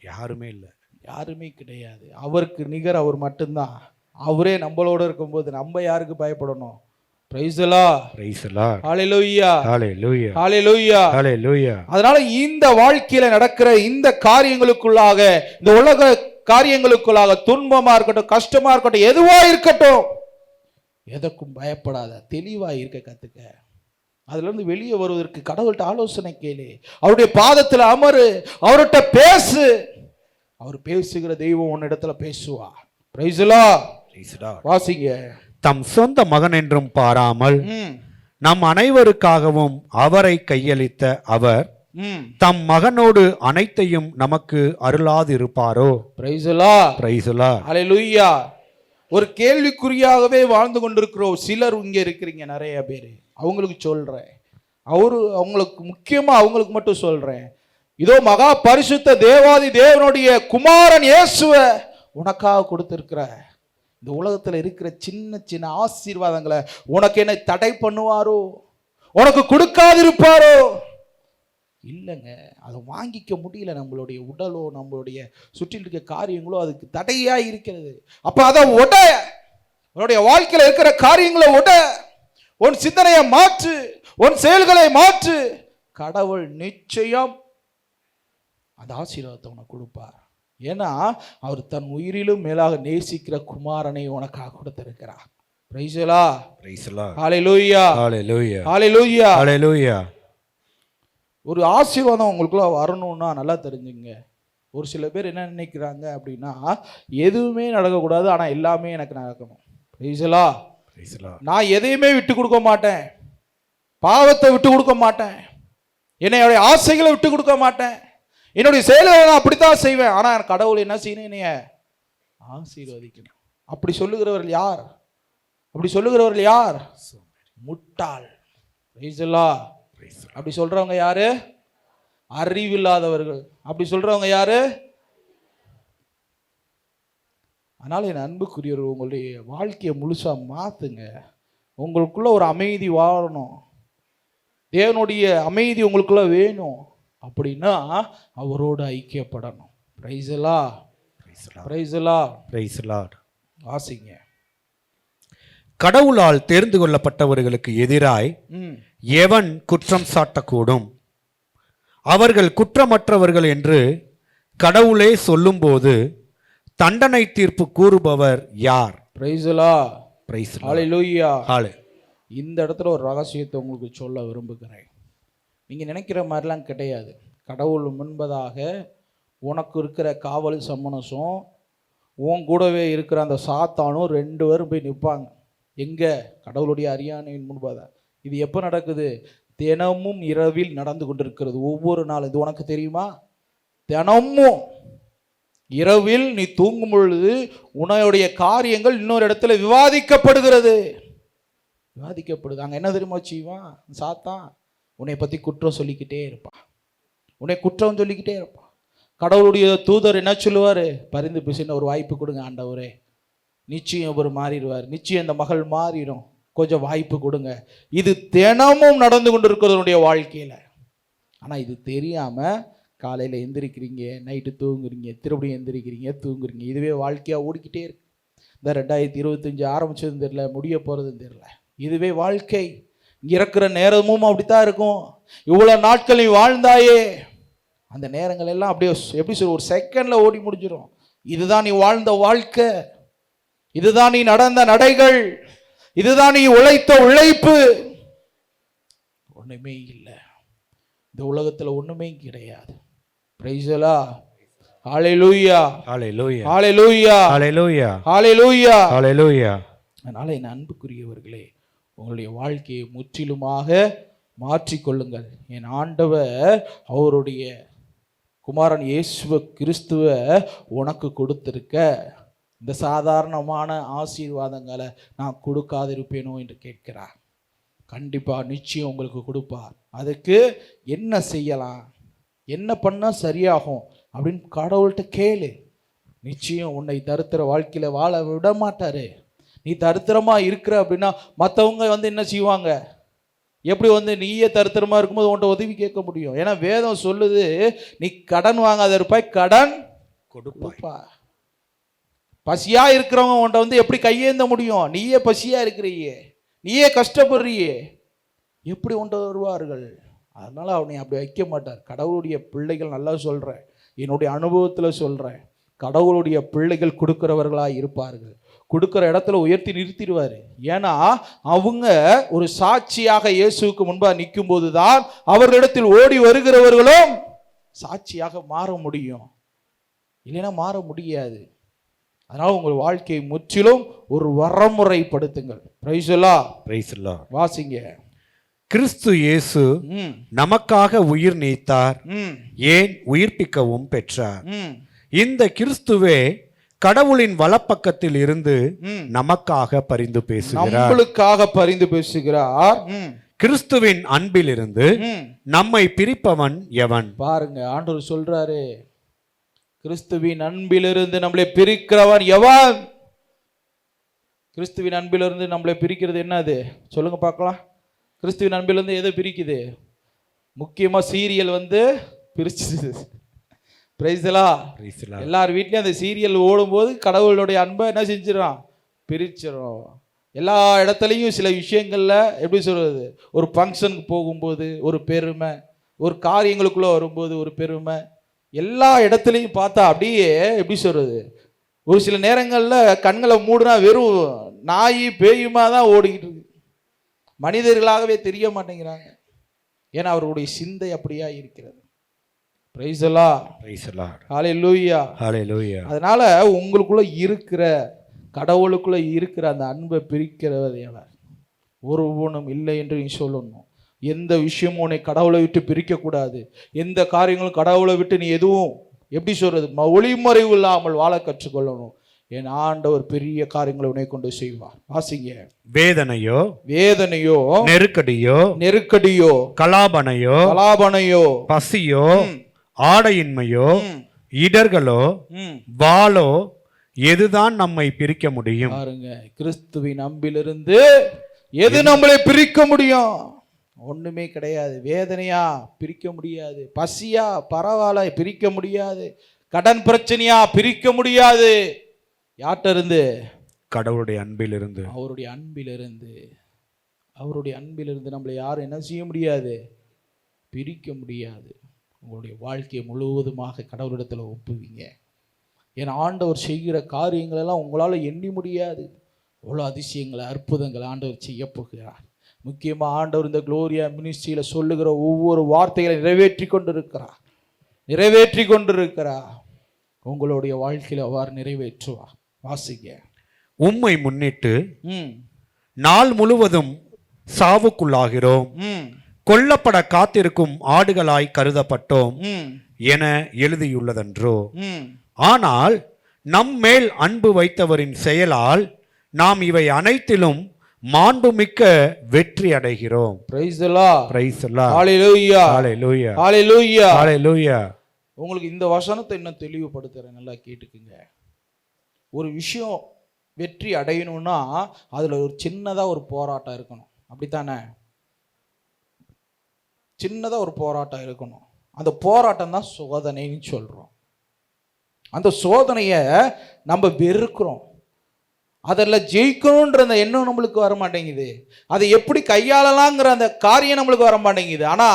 யாருமே இல்லை, யாருமே கிடையாது. அவருக்கு நிகர் அவர் மட்டும்தான். அவரே நம்மளோட இருக்கும்போது நம்ம யாருக்கு பயப்படணும்? Praise the Lord, praise the Lord, hallelujah, hallelujah, hallelujah, hallelujah. அதனால இந்த வாழ்க்கையில நடக்கிற இந்த காரியங்களுக்குள்ளாக, இந்த உலக காரியங்களுக்குள்ளாக, துன்பமா இருக்கட்டும், கஷ்டமா இருக்கட்டும், எதுவா இருக்கட்டும், எதற்கும் பயப்படாத, தெளிவா இருக்க கத்துக்க. அதுல இருந்து வெளியே வருவதற்கு கடவுள்கிட்ட ஆலோசனை கேளு, அவருடைய பாதத்துல அமரு, அவர்கிட்ட பேசு. அவர் பேசுகிற தெய்வம் உன்னிடத்துல பேசுவா. பிரைஸ் தி லார்ட், வாசிங்க. தம் சொந்த மகன் என்றும் பாராமல் நம் அனைவருக்காகவும் அவரை கையளித்த அவர் தம் மகனோடு அனைத்தையும் நமக்கு அருளாதிருப்பாரோ? Praise the Lord, praise the Lord, hallelujah. ஒரு கேள்விக்குறியாகவே வாழ்ந்து கொண்டிருக்கிறோம் சிலர் இங்க இருக்கிறீங்க, நிறைய பேர். அவங்களுக்கு சொல்றேன், அவங்களுக்கு முக்கியமா அவங்களுக்கு மட்டும் சொல்றேன், இதோ மகா பரிசுத்த தேவாதி தேவனுடைய குமாரன் இயேசுவை உனக்காக கொடுத்திருக்கிற இந்த உலகத்துல இருக்கிற சின்ன சின்ன ஆசீர்வாதங்களை உனக்கு என்ன தடை பண்ணுவாரோ? உனக்கு கொடுக்காதிருப்பாரோ? இல்லைங்க, அதை வாங்கிக்க முடியல. நம்மளுடைய உடலோ நம்மளுடைய சுற்றில் இருக்க காரியங்களோ அதுக்கு தடையா இருக்கிறது. அப்ப அதை உன்னுடைய வாழ்க்கையில இருக்கிற காரியங்களை உன் சிந்தனையை மாற்று, உன் செயல்களை மாற்று. கடவுள் நிச்சயம் அந்த ஆசீர்வாதத்தை உனக்கு கொடுப்பார். ஏன்னா அவர் தன் உயிரிலும் மேலாக நேசிக்கிற குமாரனை உனக்காக கொடுத்திருக்கிறார். Praise the Lord, praise the Lord, hallelujah, hallelujah, hallelujah, hallelujah. ஒரு ஆசீர்வாதம் உங்களுக்குள்ள வரணும்னா நல்லா தெரிஞ்சுங்க. ஒரு சில பேர் என்ன நினைக்கிறாங்க அப்படின்னா, எதுவுமே நடக்கக்கூடாது, ஆனா எல்லாமே எனக்கு நடக்கணும். Price the Lord, praise the Lord. நான் எதையுமே விட்டு கொடுக்க மாட்டேன், பாவத்தை விட்டு கொடுக்க மாட்டேன், என்னுடைய ஆசைகளை விட்டு கொடுக்க மாட்டேன், என்னுடைய செயல்களை நான் அப்படித்தான் செய்வேன். ஆனா கடவுள் என்ன செய்யணும்? என்னைய ஆசீர்வதிக்கணும். அப்படி சொல்லுகிறவர்கள் யார்? முட்டாள். Praise the Lord. அப்படி சொல்றவங்க யாரு? அறிவில்லாதவர்கள். அப்படி சொல்றவங்க யாரு? அதனால என் அன்புக்குரியவர், உங்களுடைய வாழ்க்கையை முழுசா மாத்துங்க. உங்களுக்குள்ள ஒரு அமைதி வாழணும். தேவனுடைய அமைதி உங்களுக்குள்ள வேணும். அப்படின்னா அவரோடு ஐக்கியப்படணும். Praise the Lord. Praise the Lord. Praise the Lord. வாசிங்க. கடவுளால் தேர்ந்து கொள்ளப்பட்டவர்களுக்கு எதிராய் எவன் குற்றம் சாட்டக்கூடும்? அவர்கள் குற்றமற்றவர்கள் என்று கடவுளே சொல்லும்போது தண்டனை தீர்ப்பு கூறுபவர் யார்? Praise the Lord. Praise the Lord. Hallelujah. Hallelujah. இந்த இடத்துல ஒரு ரகசியத்தை உங்களுக்கு சொல்ல விரும்புகிறேன். நீங்கள் நினைக்கிற மாதிரிலாம் கிடையாது. கடவுள் முன்பதாக உனக்கு இருக்கிற காவல் சம்மனசும் உன் கூடவே இருக்கிற அந்த சாத்தானும் 2 பேரும் போய் நிற்பாங்க. எங்கே? கடவுளுடைய அரியணையின் முன்பதாக. இது எப்போ நடக்குது? தினமும் இரவில் நடந்து கொண்டிருக்கிறது. ஒவ்வொரு நாள். இது உனக்கு தெரியுமா? தினமும் இரவில் நீ தூங்கும் பொழுது உன்னுடைய காரியங்கள் இன்னொரு இடத்துல விவாதிக்கப்படுகிறது. அங்கே என்ன தெரியுமா செய்வான்? சாத்தான் உன்னை பற்றி குற்றம் சொல்லிக்கிட்டே இருப்பான். உன்னை குற்றம் சொல்லிக்கிட்டே இருப்பான். கடவுளுடைய தூதர் என்ன சொல்லுவார்? பரிந்து பேசின ஒரு வாய்ப்பு கொடுங்க ஆண்டவரே, நிச்சயம் இவர் மாறிடுவார், நிச்சயம் இந்த மகள் மாறிடும், கொஞ்சம் வாய்ப்பு கொடுங்க. இது தினமும் நடந்து கொண்டு இருக்கிறதுடைய வாழ்க்கையில். ஆனால் இது தெரியாமல் காலையில் எந்திரிக்கிறீங்க, நைட்டு தூங்குறீங்க, திருப்படியும் எந்திரிக்கிறீங்க, தூங்குறீங்க. இதுவே வாழ்க்கையாக ஓடிக்கிட்டே இருக்கு. இந்த 2025 ஆரம்பிச்சதும் தெரியல, முடிய போகிறதும் தெரியல. இதுவே வாழ்க்கை. இங்கே இருக்கிற நேரமும் அப்படித்தான் இருக்கும். இவ்வளோ நாட்கள் நீ வாழ்ந்தாயே, அந்த நேரங்கள் எல்லாம் அப்படியே எப்படி சொல்ற, ஒரு செகண்டில் ஓடி முடிஞ்சிடும். இதுதான் நீ வாழ்ந்த வாழ்க்கை, இதுதான் நீ நடந்த நடைகள், இதுதான் நீ உழைத்த உழைப்பு. ஒன்றுமே இல்லை. இந்த உலகத்தில் ஒன்றுமே கிடையாது. Praise the Lord. Hallelujah. Hallelujah. Hallelujah. Hallelujah. Hallelujah. Hallelujah. அதனால என் அன்புக்குரியவர்களே, உங்களுடைய வாழ்க்கையை முற்றிலுமாக மாற்றிக்கொள்ளுங்கள். என் ஆண்டவர் அவருடைய குமாரன் இயேசு கிறிஸ்துவை உனக்கு கொடுத்திருக்க இந்த சாதாரணமான ஆசீர்வாதங்களை நான் கொடுக்காதிருப்பேனோ என்று கேட்கிறார். கண்டிப்பாக நிச்சயம் உங்களுக்கு கொடுப்பார். அதுக்கு என்ன செய்யலாம், என்ன பண்ணால் சரியாகும் அப்படின்னு கடவுள்கிட்ட கேளு. நிச்சயம் உன்னை தரித்திர வாழ்க்கையில் வாழ விட மாட்டாரு. நீ தரித்திரமாக இருக்கிற அப்படின்னா மற்றவங்க என்ன செய்வாங்க? எப்படி நீயே தரித்திரமாக இருக்கும்போது உன்ட்ட உதவி கேட்க முடியும்? ஏன்னா வேதம் சொல்லுது, நீ கடன் வாங்காத இருப்பாய், கடன் கொடுப்பா. பசியாக இருக்கிறவங்க உன்ட்ட எப்படி கையேந்த முடியும்? நீயே பசியாக இருக்கிறியே, நீயே கஷ்டப்படுறியே, எப்படி உன்ட்ட வருவார்கள்? அதனால அவனை அப்படி வைக்க மாட்டார். கடவுளுடைய பிள்ளைகள், நல்லா சொல்கிறேன், என்னுடைய அனுபவத்தில் சொல்கிறேன், கடவுளுடைய பிள்ளைகள் கொடுக்கிறவர்களாக இருப்பார்கள். கொடுக்குற இடத்துல உயர்த்தி நிறுத்திடுவார். ஏன்னா அவங்க ஒரு சாட்சியாக இயேசுவுக்கு முன்பாக நிற்கும் போது தான் அவர்களிடத்தில் ஓடி வருகிறவர்களும் சாட்சியாக மாற முடியும். இல்லைன்னா மாற முடியாது. அதனால உங்கள் வாழ்க்கையை முற்றிலும் ஒரு வரமுறைப்படுத்துங்கள். Praise the Lord. Praise the Lord. வாசிங்க. கிறிஸ்து இயேசு நமக்காக உயிர் நீத்தார், ஏன் உயிர்ப்பிக்கவும் பெற்றார். இந்த கிறிஸ்துவே கடவுளின் வலப்பக்கத்தில் இருந்து நமக்காக பரிந்து பேசுகிறார். நம்மளுக்காக பரிந்து பேசுகிறார். கிறிஸ்துவின் அன்பிலிருந்து நம்மை பிரிப்பவன் எவன்? பாருங்க, ஆண்டவர் சொல்றாரு, கிறிஸ்துவின் அன்பிலிருந்து நம்மளை பிரிக்கிறவன் எவன்? கிறிஸ்துவின் அன்பிலிருந்து நம்மளை பிரிக்கிறது என்னது சொல்லுங்க பார்க்கலாம். கிறிஸ்துவின் அன்பிலிருந்து எதை பிரிக்குது? முக்கியமா சீரியல் பிரிச்சுது. Praise the Lord. எல்லார் வீட்லயும் அந்த சீரியல் ஓடும்போது கடவுளுடைய அன்பை என்ன செஞ்சிடறான்? பிரிச்சிடும். எல்லா இடத்துலையும் சில விஷயங்கள்ல எப்படி சொல்றது, ஒரு ஃபங்க்ஷனுக்கு போகும்போது ஒரு பெருமை, ஒரு காரியங்களுக்குள்ள வரும்போது ஒரு பெருமை, எல்லா இடத்துலையும் பார்த்தா அப்படியே எப்படி சொல்றது, ஒரு சில நேரங்களில் கண்களை மூடுனா வெறும் நாய் பேயுமா தான் ஓடிக்கிட்டு இருக்கு. மனிதர்களாகவே தெரிய மாட்டேங்கிறாங்க. ஏன்னா அவர்களுடைய சிந்தை அப்படியா இருக்கிறது. Praise the Lord. Praise the Lord. Hallelujah. Hallelujah. அதனால உங்களுக்குள்ள இருக்கிற கடவுளுக்குள்ள இருக்கிற அந்த அன்பை பிரிக்கிறவர் எவர்? ஒருவனும் இல்லை என்று நீ சொல்லணும். எந்த விஷயமும் உன்னை கடவுளை விட்டு பிரிக்கக்கூடாது. எந்த காரியங்களும் கடவுளை விட்டு நீ எதுவும் எப்படி சொல்றது, ஒளிமறைவு இல்லாமல் வாழ கற்றுக்கொள்ளணும். என் ஆண்டவர் பெரிய காரியங்களை உன்னை கொண்டு செய்வார். வாசிங்க. வேதனையோ வேதனையோ, நெருக்கடியோ, கலாபனையோ, பசியோ, ஆடையின்மையோ, இடர்களோ, வாளோ எதுதான் நம்மை பிரிக்க முடியும்? பாருங்க, கிறிஸ்துவின் அன்பிலிருந்து எது நம்மளை பிரிக்க முடியும்? ஒண்ணுமே கிடையாது. வேதனையா பிரிக்க முடியாது, பசியா பரவாயில்ல பிரிக்க முடியாது, கடன் பிரச்சனையா பிரிக்க முடியாது. யார்கிட்ட இருந்து? கடவுளுடைய அன்பிலிருந்து. அவருடைய அன்பிலிருந்து. அவருடைய அன்பிலிருந்து நம்மளை யாரும் என்ன செய்ய முடியாது? பிரிக்க முடியாது. உங்களுடைய வாழ்க்கையை முழுவதுமாக கடவுளிடத்தில் ஒப்புவீங்க. என் ஆண்டவர் செய்கிற காரியங்கள் எல்லாம் உங்களால் எண்ணி முடியாது. அவ்வளோ அதிசயங்களை, அற்புதங்களை ஆண்டவர் செய்ய போகிறார். முக்கியமாக ஆண்டவர் இந்த குளோரியா மினிஸ்ட்ரியில் சொல்லுகிற ஒவ்வொரு வார்த்தைகளை நிறைவேற்றி கொண்டிருக்கிறார். உங்களுடைய வாழ்க்கையில் அவ்வாறு நிறைவேற்றுவார். வாசிங்க. உம்மை முன்னிட்டு நாள் முழுவதும் சாவுக்குள்ளாகிறோம், கொல்லப்பட காத்திருக்கும் ஆடுகளாய் கருதப்பட்டோம் என எழுதியுள்ளதன்றோ? ஆனால் நம்மேல் அன்பு வைத்தவரின் செயலால் நாம் இவை அனைத்திலும் மாண்புமிக்க வெற்றி அடைகிறோம். Praise the Lord. Praise the Lord. Hallelujah. Hallelujah. Hallelujah. Hallelujah. உங்களுக்கு இந்த வசனத்தை இன்னும் தெளிவுபடுத்துறேன், நல்லா கேட்டுக்குங்க. ஒரு விஷயம் வெற்றி அடையணும்னா அதுல ஒரு சின்னதா ஒரு போராட்டம் இருக்கணும், அப்படித்தானே? சின்னதா ஒரு போராட்டம் இருக்கணும். அந்த போராட்டம் தான் சோதனைன்னு சொல்றோம். அந்த சோதனையை நம்ம வெறுக்கிறோம். அதில் ஜெயிக்கணுன்ற அந்த எண்ணம் நம்மளுக்கு வர மாட்டேங்குது. அதை எப்படி கையாளலாங்கிற அந்த காரியம் நம்மளுக்கு வர மாட்டேங்குது. ஆனா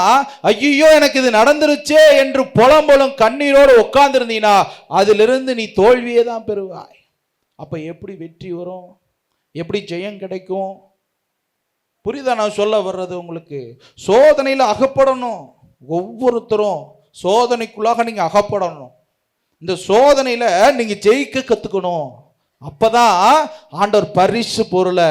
ஐயோ எனக்கு இது நடந்துருச்சே என்று புலம்பலும் கண்ணீரோடு உட்கார்ந்துருந்தீங்கன்னா அதிலிருந்து நீ தோல்வியே தான் பெறுவாய். அப்ப எப்படி வெற்றி வரும்? எப்படி ஜெயம் கிடைக்கும்? புரியுதா நான் சொல்ல வர்றது உங்களுக்கு? சோதனையில் அகப்படணும். ஒவ்வொருத்தரும் சோதனைக்குள்ளாக நீங்க அகப்படணும். இந்த சோதனையில நீங்க ஜெயிக்க கத்துக்கணும். அப்பதான் ஆண்டவர் பரிசு பொருளை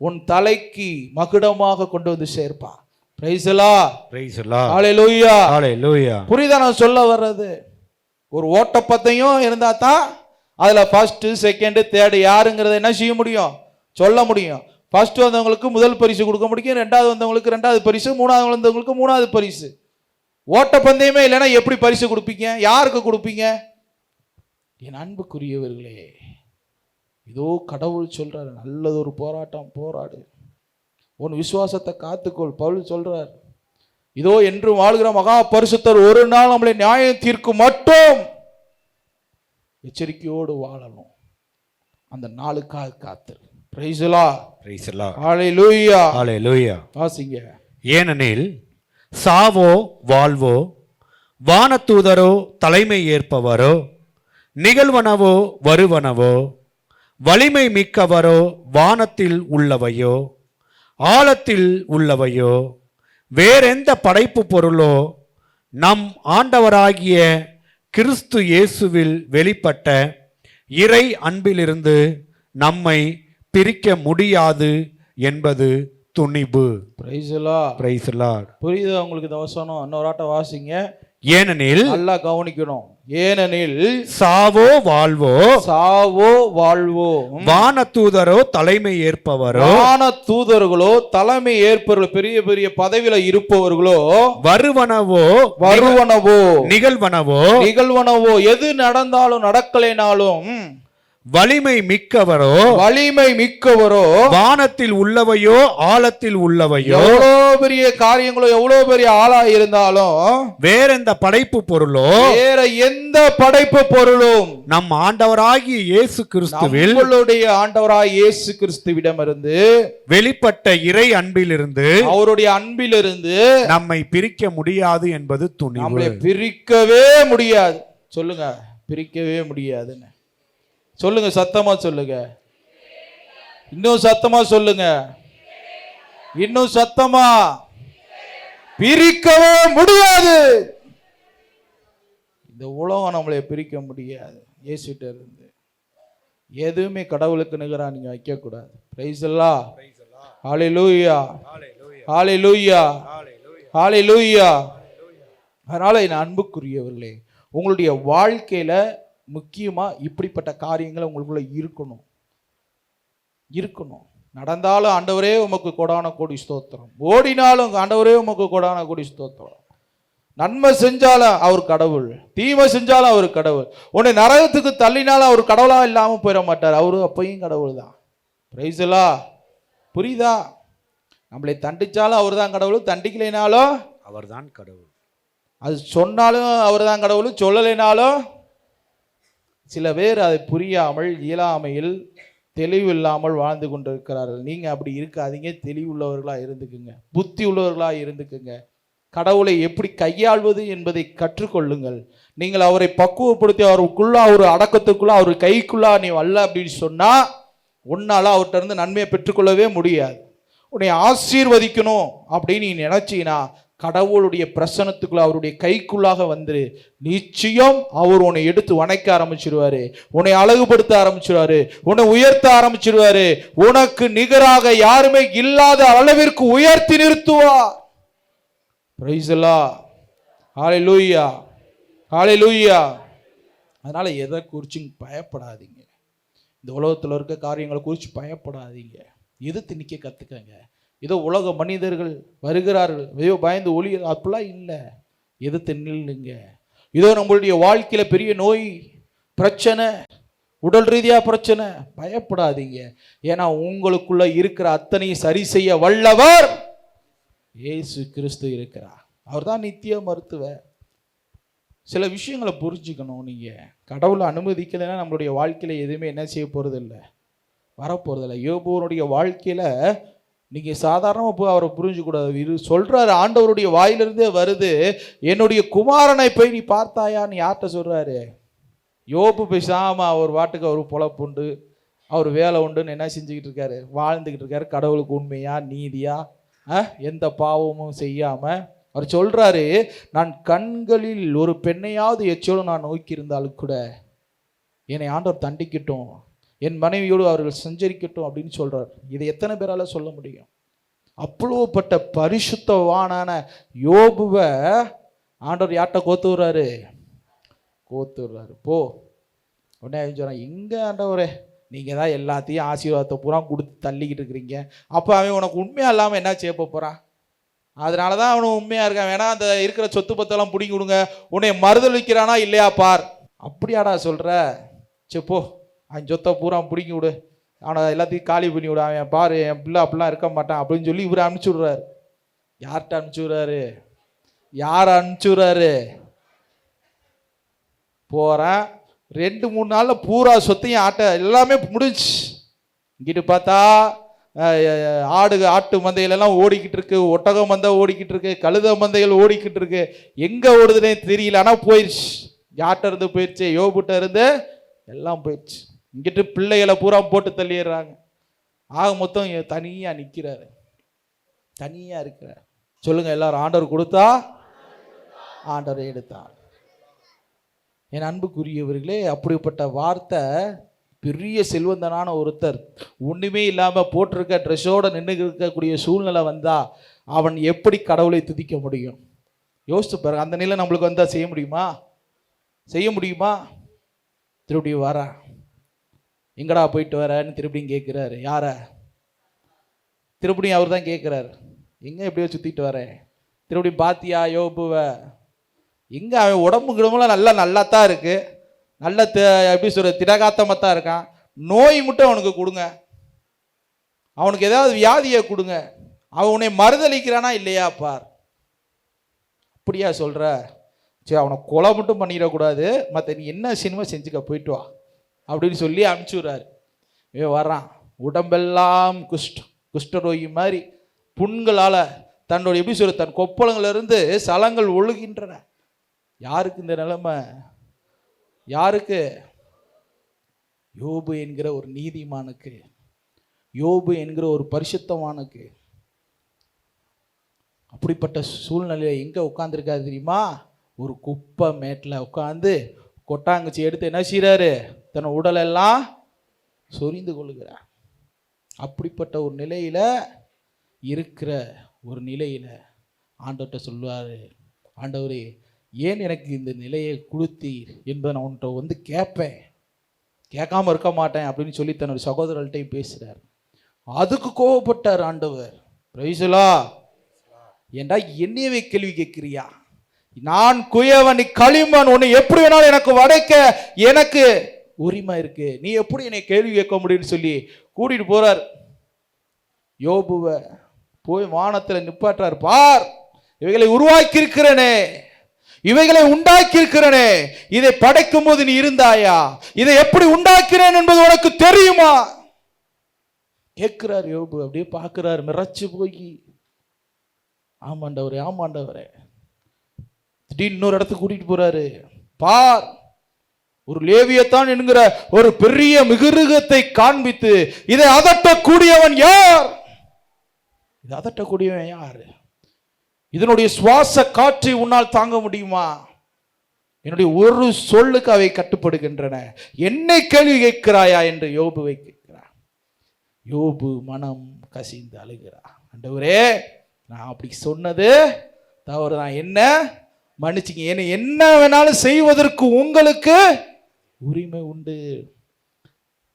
உன் தலைக்கு மகுடமாக கொண்டு வந்து சேர்ப்பா. Praise the Lord. Praise the Lord. Hallelujah. Hallelujah. புரியுதா நான் சொல்ல வர்றது? ஒரு ஓட்டப்பந்தயம் இருந்தா தான் அதுல ஃபர்ஸ்ட், செகண்ட், தேர்ட் யாருங்கிறத என்ன செய்ய முடியும்? சொல்ல முடியும். ஃபர்ஸ்ட் வந்தவங்களுக்கு முதல் பரிசு கொடுக்க முடியும், ரெண்டாவது வந்தவங்களுக்கு ரெண்டாவது பரிசு, மூணாவது வந்தவங்களுக்கு மூணாவது பரிசு. ஓட்டப்பந்தயமே இல்லைன்னா எப்படி பரிசு கொடுப்பீங்க? யாருக்கு கொடுப்பீங்க? என் அன்புக்குரியவர்களே, இதோ கடவுள் சொல்றாரு, நல்லதொரு போராட்டம் போராடு, உன் விசுவாசத்தை காத்துக்கொள். பவுல் சொல்றார், இதோ என்று வாழ்கிற மகா பரிசுத்தர் ஒரு நாள் நம்மளை நியாயம் தீர்க்கும் மட்டும் எச்சரிக்கையோடு வாழணும். அந்த நாளுக்காக காத்து. Praise the Lord. Praise the Lord. Hallelujah. Hallelujah. வாசிங்க. ஏனெனில் சாவோ வாழ்வோ, வானதூதரோ தலைமை ஏற்பவரோ, நிகழ்வனவோ வருவனவோ, வலிமை மிக்கவரோ வானத்தில் உள்ளவையோ ஆழத்தில் உள்ளவையோ, வேறெந்த படைப்பு பொருளோ நம் ஆண்டவராகிய கிறிஸ்து இயேசுவில் வெளிப்பட்ட இறை அன்பிலிருந்து நம்மை பிரிக்க முடியாது என்பது துணிவு. Praise the Lord. Praise the Lord. புரியுதா உங்களுக்கு இந்த வசனம்? இன்னொரு வாசிங்க. ஏனெனில், நல்லா கவனிக்கணும், ஏனெனில் சாவோ வாழ்வோ, சாவோ வாழ்வோ, வானதூதரோ தலைமை ஏற்பவரோ, வானதூதர்களோ தலைமை ஏற்பவர்களோ, பெரிய பெரிய பதவியில இருப்பவர்களோ, வருவனவோ நிகழ்வனவோ, எது நடந்தாலும் நடக்கலைனாலும், வலிமை மிக்கவரோ வானத்தில் உள்ளவையோ ஆழத்தில் உள்ளவையோ, எவ்வளவு பெரிய காரியங்களோ எவ்வளவு பெரிய ஆளா இருந்தாலும், வேற எந்த படைப்பு பொருளும் நம் ஆண்டவராகிய இயேசு கிறிஸ்துவில், நம்மளுடைய ஆண்டவராகிய இயேசு கிறிஸ்துவிடமிருந்து வெளிப்பட்ட இறை அன்பிலிருந்து, அவருடைய அன்பிலிருந்து நம்மை பிரிக்க முடியாது என்பது துணிவு. நம்மை பிரிக்கவே முடியாது. சொல்லுங்க, பிரிக்கவே முடியாதுன்னு சொல்லுங்க, சத்தமா சொல்லுங்க, இன்னும் சத்தமா சொல்லுங்க, இன்னும் சத்தமா. பிரிக்கவே முடியாது. இந்த உலகம் நம்மளை பிரிக்க முடியாது. இயேசுகிட்ட இருந்து எதுவுமே கடவுளுக்கு நிகரா நீங்க வைக்க கூடாது. Praise the Lord. Hallelujah. Hallelujah. Hallelujah. அதனால என் அன்புக்குரியவர்களே, உங்களுடைய வாழ்க்கையில முக்கியமாக இப்படிப்பட்ட காரியங்கள் உங்களுக்குள்ள இருக்கணும். நடந்தாலும் ஆண்டவரே உமக்கு கொடான கோடி ஸ்தோத்திரம், ஓடினாலும் ஆண்டவரே உமக்கு கொடான கோடி ஸ்தோத்திரம். நன்மை செஞ்சாலும் அவர் கடவுள், தீமை செஞ்சாலும் அவர் கடவுள். உன்னை நரகத்துக்கு தள்ளினாலும் அவர் கடவுளாக இல்லாமல் போயிட மாட்டார், அவரு அப்பையும் கடவுள் தான். பிரைஸ்லா, புரியுதா? நம்மளை தண்டிச்சாலும் அவர் தான் கடவுள், தண்டிக்கலைனாலும் அவர் தான் கடவுள். அது சொன்னாலும் அவர் தான் கடவுள், சொல்லலைனாலும். சில பேர் அதை புரியாமல் இயலாமையில் தெளிவு இல்லாமல் வாழ்ந்து கொண்டிருக்கிறார்கள். நீங்கள் அப்படி இருக்காதீங்க, தெளிவுள்ளவர்களாக இருந்துக்குங்க, புத்தி உள்ளவர்களாக இருந்துக்குங்க. கடவுளை எப்படி கையாள்வது என்பதை கற்றுக்கொள்ளுங்கள். நீங்கள் அவரை பக்குவப்படுத்தி அவருக்குள்ள ஒரு அடக்கத்துக்குள்ள அவர் கைக்குள்ளா நீ வரல அப்படின்னு சொன்னால் உன்னால் அவர்கிட்ட இருந்து நன்மையை பெற்றுக்கொள்ளவே முடியாது. உன்னை ஆசீர்வதிக்கணும் அப்படின்னு நீ நினைச்சீங்கன்னா கடவுளுடைய பிரசனத்துக்குள்ள அவருடைய கைக்குள்ளாக வந்துரு. நிச்சயம் அவர் உன்னை எடுத்து வணக்க ஆரம்பிச்சிருவாரு, உன்னை அழகுபடுத்த ஆரம்பிச்சிருவாரு, உன்னை உயர்த்த ஆரம்பிச்சிருவாரு. உனக்கு நிகராக யாருமே இல்லாத அளவிற்கு உயர்த்தி நிறுத்துவார். Price the Lord, hallelujah, hallelujah. அதனால எதை குறிச்சும் பயப்படாதீங்க, இந்த உலகத்தில் இருக்க காரியங்களை குறித்து பயப்படாதீங்க, எதிர்த்து நிற்க கற்றுக்கங்க. ஏதோ உலக மனிதர்கள் வருகிறார்கள் ஏதோ பயந்து ஒளி, அப்படிலாம் இல்லை, எதிர்த்து நில்லுங்க. ஏதோ நம்மளுடைய வாழ்க்கையில் பெரிய நோய் பிரச்சனை, உடல் ரீதியாக பிரச்சனை, பயப்படாதீங்க. ஏன்னா உங்களுக்குள்ள இருக்கிற அத்தனையும் சரி செய்ய வல்லவர் இயேசு கிறிஸ்து இருக்கிறார். அவர் தான் நித்திய மருத்துவர். சில விஷயங்களை புரிஞ்சுக்கணும். நீங்கள் கடவுளை அனுமதிக்கலைன்னா நம்மளுடைய வாழ்க்கையில் எதுவுமே என்ன செய்ய போகிறது இல்லை, வரப்போகிறதில்ல. யோபுவனுடைய வாழ்க்கையில் நீங்கள் சாதாரணமாக போய் அவரை புரிஞ்சுக்கூடாது. இது சொல்கிறாரு, ஆண்டவருடைய வாயிலிருந்தே வருது, என்னுடைய குமாரனை போய் நீ பார்த்தாயான்னு யார்கிட்ட சொல்கிறாரு? யோபு பேசாமல் அவர் வாட்டுக்கு அவர் பொழப்புண்டு, அவர் வேலை உண்டுன்னு என்ன செஞ்சுக்கிட்டு இருக்காரு, வாழ்ந்துக்கிட்டு இருக்காரு. கடவுளுக்கு உண்மையா நீதியா எந்த பாவமும் செய்யாமல் அவர் சொல்கிறாரு, நான் கண்களில் ஒரு பெண்ணையாவது எச்சோடு நான் நோக்கியிருந்தாலும் கூட என்னை ஆண்டவர் தண்டிக்கட்டும், என் மனைவியோடு அவர்கள் சஞ்சரிக்கட்டும் அப்படின்னு சொல்கிறார். இதை எத்தனை பேரால சொல்ல முடியும்? அவ்வளோப்பட்ட பரிசுத்தவானான யோபுவை ஆண்டவர் யார்கிட்ட கோத்துறாரு? போ உடனே சொல்கிறான், எங்கே ஆண்டவரே நீங்கள் தான் எல்லாத்தையும் ஆசீர்வாதத்தை பூரா கொடுத்து தள்ளிக்கிட்டு இருக்கிறீங்க, அப்போ அவன் உனக்கு உண்மையாக இல்லாமல் என்ன செய்ய போகிறான்? அதனால தான் அவனும் உண்மையாக இருக்கான். வேணா அந்த இருக்கிற சொத்து பத்தெல்லாம் பிடிங்கி கொடுங்க, உன்னை மறுதளிக்கிறானா இல்லையா பார். அப்படியாடா சொல்கிற? சரி போ, அவன் சொத்தை பூரா பிடிங்கி விடு, அவனை எல்லாத்தையும் காலி பண்ணி விடு, அவன் பாரு என் பிள்ளை அப்படிலாம் இருக்க மாட்டான் அப்படின்னு சொல்லி இவர் அனுப்பிச்சி விட்றாரு. யார்கிட்ட அனுப்பிச்சி விட்றாரு? யார் அனுப்பிச்சி விட்றாரு? போகிறேன் 2-3 நாளில் பூரா சொத்தையும் ஆட்ட எல்லாமே முடிஞ்சு. இங்கிட்டு பார்த்தா ஆட்டு மந்தைகளெல்லாம் ஓடிக்கிட்டு இருக்கு, ஒட்டக மந்தை ஓடிக்கிட்டு இருக்கு, கழுத மந்தைகள் ஓடிக்கிட்டு இருக்கு, எங்கே ஓடுதுன்னே தெரியல. ஆனால் போயிடுச்சு. யார்கிட்ட இருந்து போயிடுச்சு? யோபுட்ட இருந்து எல்லாம் போயிடுச்சு. இங்கிட்டு பிள்ளைகளை பூரா போட்டு தள்ளிடுறாங்க. ஆக மொத்தம் தனியாக நிற்கிறாரு, தனியாக இருக்கிறார். சொல்லுங்க எல்லாரும், ஆண்டவர் கொடுத்தா ஆண்டவர் எடுத்தார். என் அன்புக்குரியவர்களே, அப்படிப்பட்ட வார்த்தை பெரிய செல்வந்தனான ஒருத்தர் ஒன்றுமே இல்லாமல் போட்டிருக்க ட்ரெஸ்ஸோடு நின்று இருக்கக்கூடிய சூழ்நிலை வந்தால் அவன் எப்படி கடவுளை துதிக்க முடியும்? யோசிச்சு பாருங்க. அந்த நிலை நம்மளுக்கு வந்தால் செய்ய முடியுமா? செய்ய முடியுமா? திருப்பியும் வர எங்கடா போயிட்டு வரன்னு திருப்பியும் கேட்குறாரு. யார? திருப்பியும் அவர் தான் கேட்குறாரு, எங்கே எப்படியோ சுற்றிட்டு வரேன். திருப்பியும் பாத்தியா யோபுவை? எங்கே அவன் உடம்பு கிடமெல்லாம் நல்லா தான் இருக்குது, நல்ல எப்படி சொல்ற திடகாத்தமாக தான் இருக்கான். நோய் மட்டும் அவனுக்கு கொடுங்க, அவனுக்கு ஏதாவது வியாதியை கொடுங்க, அவன் உன்னை மறுதளிக்கிறானா இல்லையா பார். அப்படியா சொல்கிற? சரி அவனை கொலை மட்டும் பண்ணிடக்கூடாது, மற்ற நீ என்ன சினிமா செஞ்சுக்க போயிட்டு வா அப்படின்னு சொல்லி அனுப்பிச்சி விட்றாரு. வர்றான், உடம்பெல்லாம் குஷ்டரோகி மாதிரி புண்களால் தன்னோட எப்படி சொல்ற தன் கொப்பளங்களிலிருந்து சலங்கள் ஒழுகின்றன. யாருக்கு இந்த நிலைமை? யாருக்கு? யோபு என்கிற ஒரு நீதிமானுக்கு, யோபு என்கிற ஒரு பரிசுத்தவானுக்கு. அப்படிப்பட்ட சூழ்நிலையை எங்கே உட்காந்துருக்காரு தெரியுமா? ஒரு குப்பை மேட்டில் உட்காந்து கொட்டாங்குச்சி எடுத்து என்ன செய்கிறாரு? தன் உடலெல்லாம் சொரிந்து கொள்கிறார். அப்படிப்பட்ட ஒரு நிலையில் இருக்கிற ஒரு நிலையில் ஆண்டவர்கிட்ட சொல்லுவார், ஆண்டவரே ஏன் எனக்கு இந்த நிலையை கொடுத்தீர் என்பதை நான் உன்கிட்ட வந்து கேட்பேன், கேட்காம இருக்க மாட்டேன் அப்படின்னு சொல்லி தன்னுடைய சகோதரர்கள்ட்டையும் பேசுகிறார். அதுக்கு கோவப்பட்டார் ஆண்டவர். பிரைசலா, ஏண்டா என்னையவே கேள்வி கேட்கிறியா? நான் குயவன், நீ களிமண், உன்னை எப்படி வேணாலும் எனக்கு வடைக்க எனக்கு உரிமை இருக்கு, நீ எப்படி என்னை கேள்வி கேட்க முடியும்னு சொல்லி கூட்டிட்டு போறார். யோபுவை போய் வானத்துல நிப்பாட்டார். பார், இவைகளை உருவாக்கி இருக்கிறனே, இவைகளை உண்டாக்கி இருக்கிறனே, இதை படைக்கும் போது நீ இருந்தாயா? இதை எப்படி உண்டாக்கிறேன் என்பது உனக்கு தெரியுமா? கேட்கிறார் யோபு. அப்படியே பார்க்கிறார், மிரச்சு போய், ஆமாண்டவரே ஆமாண்டவரே. திடீர்னு இன்னொரு இடத்துக்கு கூட்டிட்டு போறாரு. பார், ஒரு லேவியத்தான் என்கிற ஒரு பெரிய மிருகத்தை காண்பித்து, இதை அதட்டக்கூடியவன் யார்? இதை அதட்டக்கூடியவன் யாரு? இதனுடைய சுவாச காற்றை உன்னால் தாங்க முடியுமா? என்னுடைய ஒரு சொல்லுக்கு அவை கட்டுப்படுகின்றன, என்னை கேள்வி கேட்கிறாயா என்று யோபுவை கேட்கிறார். யோபு மனம் கசிந்து அழுகிறார். ஆண்டவரே, நான் அப்படி சொன்னது தவறு தான், என்ன மன்னிச்சிங்க, என்னை என்ன வேணாலும் செய்வதற்கு உங்களுக்கு உரிமை உண்டு,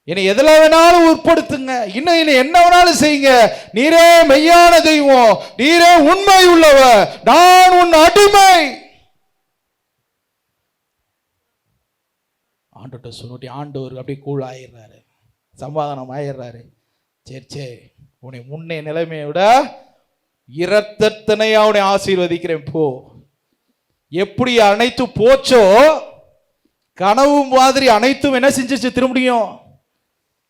என்னை எதுல வேணாலும் உட்படுத்துங்க, இன்னும் என்னை என்ன வேணாலும் செய்யுங்க, நீரே மெய்யான தெய்வம், நீரே உண்மை உள்ளவர், நான் உன் அடிமை. ஆண்டோட்ட சொன்னி ஆண்டவர் அப்படியே கூழ் ஆயிடுறாரு, சமாதானம் ஆயிடுறாரு. சரி சரி, உன்னை முன்னே நிலைமையை விட இரத்தனையா உன்னை ஆசீர்வதிக்கிறேன், போ. எப்படி அனைத்து போச்சோ, கனவு மாதிரி அனைத்தும் என்ன செஞ்சிச்சு திரும்பியும்?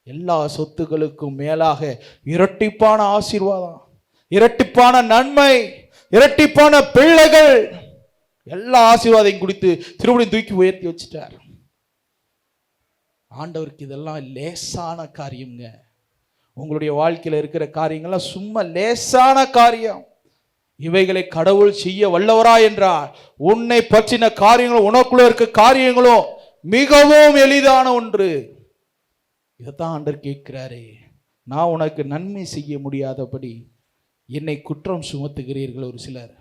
எல்லா சொத்துக்களுக்கும் மேலாக இரட்டிப்பான ஆசீர்வாதம், இரட்டிப்பான நன்மை, இரட்டிப்பான பிள்ளைகள், எல்லா ஆசீர்வாதையும் கொடுத்து திரும்பவும் தூக்கி உயர்த்தி வச்சுட்டார். ஆண்டவருக்கு இதெல்லாம் லேசான காரியம்ங்க. உங்களுடைய வாழ்க்கையில் இருக்கிற காரியங்கள்லாம் சும்மா லேசான காரியம். இவைகளை கடவுள் செய்ய வல்லவரா என்றால், உன்னை பற்றின காரியங்களும் உனக்குள்ள இருக்க காரியங்களும் மிகவும் எளிதான ஒன்று. இதைத்தான் ஆண்டவர் கேட்கிறாரே, நான் உனக்கு நன்மை செய்ய முடியாதபடி என்னை குற்றம் சுமத்துகிறீர்கள். ஒரு சிலர்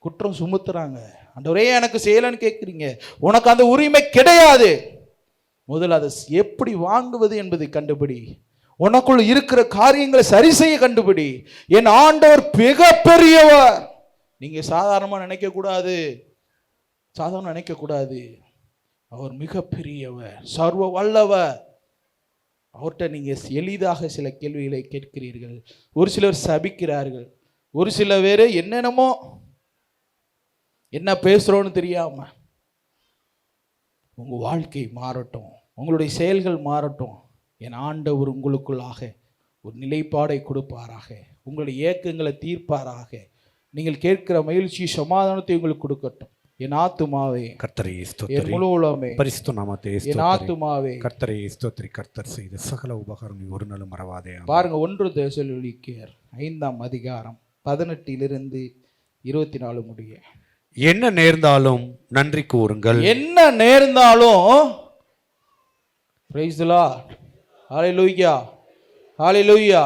குற்றம் சுமத்துறாங்க. ஆண்டவரே எனக்கு செய்யலன்னு கேட்குறீங்க, உனக்கு அந்த உரிமை கிடையாது. முதல்ல அதை எப்படி வாங்குவது என்பதை கண்டுபிடி, உனக்குள் இருக்கிற காரியங்களை சரி செய்ய கண்டுபிடி. என் ஆண்டவர் மிக பெரியவர். நீங்க சாதாரணமா நினைக்க கூடாது, சாதாரண நினைக்க கூடாது. அவர் மிக பெரியவர், சர்வ வல்லவர். அவர்கிட்ட நீங்க எளிதாக சில கேள்விகளை கேட்கிறீர்கள். ஒரு சிலர் சபிக்கிறார்கள், ஒரு சில பேர் என்னென்னமோ என்ன பேசுறோன்னு தெரியாம. உங்க வாழ்க்கை மாறட்டும், உங்களுடைய செயல்கள் மாறட்டும். என் ஆண்டவர் உங்களுக்குள்ளாக ஒரு நிலைப்பாடை கொடுப்பாராக, உங்களுடைய ஏக்கங்களை தீர்ப்பாராக. நீங்கள் கேட்கிற மகிழ்ச்சி சமாதானத்தை உங்களுக்கு கொடுக்கட்டும். என் ஆத்துமாவே கர்த்தரை ஸ்தோத்திரி, என் முழு உள்ளமே பரிசுத்த நாமத்தை என் ஸ்தோத்திரி. ஆத்துமாவே கர்த்தரை ஸ்தோத்திரி. கர்த்தர் செய்த சகல உபகாரம் நீ ஒரு நாளும் மறவாதே. பாருங்க, 1 தெசலோனிக்கேயர் 5ஆம் அதிகாரம் 18 24 முடிய. என்ன நேர்ந்தாலும் நன்றி கூறுங்கள். என்ன நேர்ந்தாலும், பிரைஸ் தி லார்ட், ஹalleluya ஹalleluya.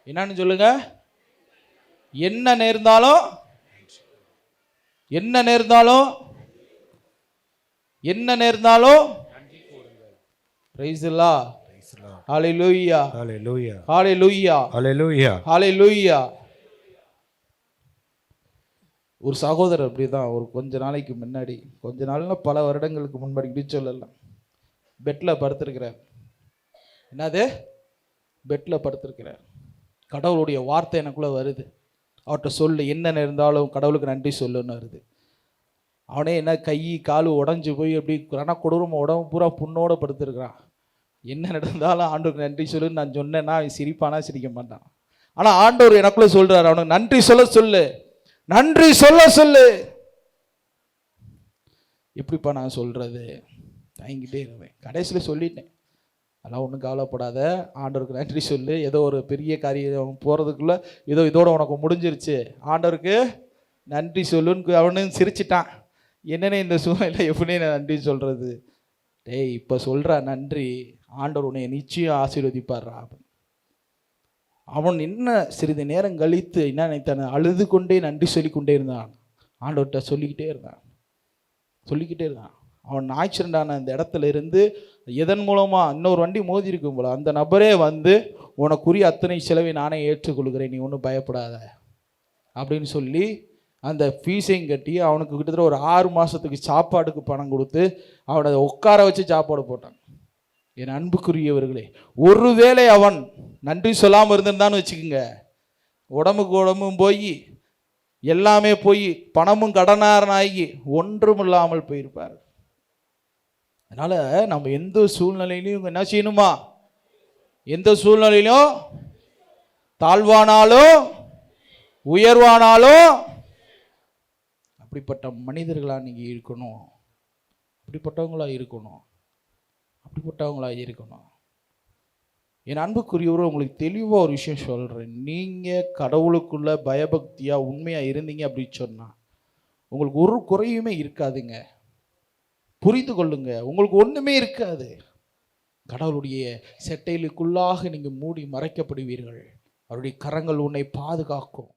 என்னன்னு சொல்லுங்க? என்ன நேர்ந்தாலும், என்ன நேர்ந்தாலும், என்ன நேர்ந்தாலும் price the Lord, hallelujah hallelujah hallelujah hallelujah hallelujah. ஒரு சகோதரர் அப்படிதான் ஒரு கொஞ்ச நாளைக்கு முன்னாடி, கொஞ்ச நாள்னா பல வருடங்களுக்கு முன்னாடி சொல்லலாம், பெட்டில் படுத்திருக்கிறார். என்னது? பெட்டில் படுத்திருக்கிறார். கடவுளுடைய வார்த்தை எனக்குள்ளே வருது, அவர்கிட்ட சொல்லு, என்ன இருந்தாலும் கடவுளுக்கு நன்றி சொல்லுன்னு வருது. அவனே என்ன கை கால் உடஞ்சி போய் அப்படி கொடூரமாக உடம்பு பூரா புண்ணோடு படுத்திருக்கிறான். என்ன நடந்தாலும் ஆண்டவருக்கு நன்றி சொல்லுன்னு நான் சொன்னேன்னா அவன் சிரிப்பானா? சிரிக்க மாட்டான். ஆனால் ஆண்டவர் எனக்குள்ளே சொல்கிறார், அவனுக்கு நன்றி சொல்ல சொல்லு, நன்றி சொல்ல சொல்லு. எப்படிப்பா நான் சொல்கிறது? தாங்கிட்டே இருந்தேன். கடைசியில் சொல்லிட்டேன், அதெல்லாம் ஒன்றும் கவலைப்படாத, ஆண்டவருக்கு நன்றி சொல்லு. ஏதோ ஒரு பெரிய காரியம் போகிறதுக்குள்ளே ஏதோ இதோட உனக்கு முடிஞ்சிருச்சு, ஆண்டவருக்கு நன்றி சொல்லுன்னு அவனும் சிரிச்சிட்டான். என்னென்ன இந்த சூழ்நிலை எப்படி நான் நன்றி சொல்கிறது? டேய், இப்போ சொல்கிற நன்றி ஆண்டவர் உன்னை நிச்சயம் ஆசீர்வதிப்பார்றா. அவன் என்ன சிறிது நேரம் கழித்து என்ன நினைத்தான்? அழுது கொண்டே நன்றி சொல்லி கொண்டே இருந்தான், ஆண்டவர்கிட்ட சொல்லிக்கிட்டே இருந்தான். சொல்லிக்கிட்டே இருக்கான். அவன் ஆக்சிடென்ட் அந்த இடத்துல இருந்து எதன் மூலமாக இன்னொரு வண்டி மோதி இருக்கும் போல அந்த நபரே வந்து உனக்குரிய அத்தனை செலவை நானே ஏற்றுக்கொள்கிறேன், நீ ஒன்றும் பயப்படாத அப்படின்னு சொல்லி அந்த ஃபீஸையும் கட்டி அவனுக்கு கிட்டத்தட்ட ஒரு 6 மாதத்துக்கு சாப்பாடுக்கு பணம் கொடுத்து அவனை உட்கார வச்சு சாப்பாடு போட்டான். என் அன்புக்குரியவர்களே, ஒருவேளை அவன் நன்றி சொல்லாமல் இருந்திருந்தான்னு வச்சுக்கோங்க, உடம்புக்கு உடம்பும் போய் எல்லாமே போய் பணமும் கடனாரனாகி ஒன்றும் இல்லாமல் போயிருப்பார். அதனால நம்ம எந்த சூழ்நிலையிலையும் என்ன செய்யணுமா, எந்த சூழ்நிலையிலும் தாழ்வானாலும் உயர்வானாலும் அப்படிப்பட்ட மனிதர்களா நீங்க இருக்கணும், அப்படிப்பட்டவங்களா இருக்கணும், அப்படிப்பட்டவங்களா இருக்கணும். என் அன்புக்குரியவர், உங்களுக்கு தெளிவாக ஒரு விஷயம் சொல்கிறேன். நீங்கள் கடவுளுக்குள்ள பயபக்தியாக உண்மையாக இருந்தீங்க அப்படின்னு சொன்னால் உங்களுக்கு ஒரு குறையுமே இருக்காதுங்க. புரிந்து கொள்ளுங்க, உங்களுக்கு ஒன்றுமே இருக்காது. கடவுளுடைய செட்டைகளுக்குள்ளாக நீங்கள் மூடி மறைக்கப்படுவீர்கள். அவருடைய கரங்கள் உன்னை பாதுகாக்கும்.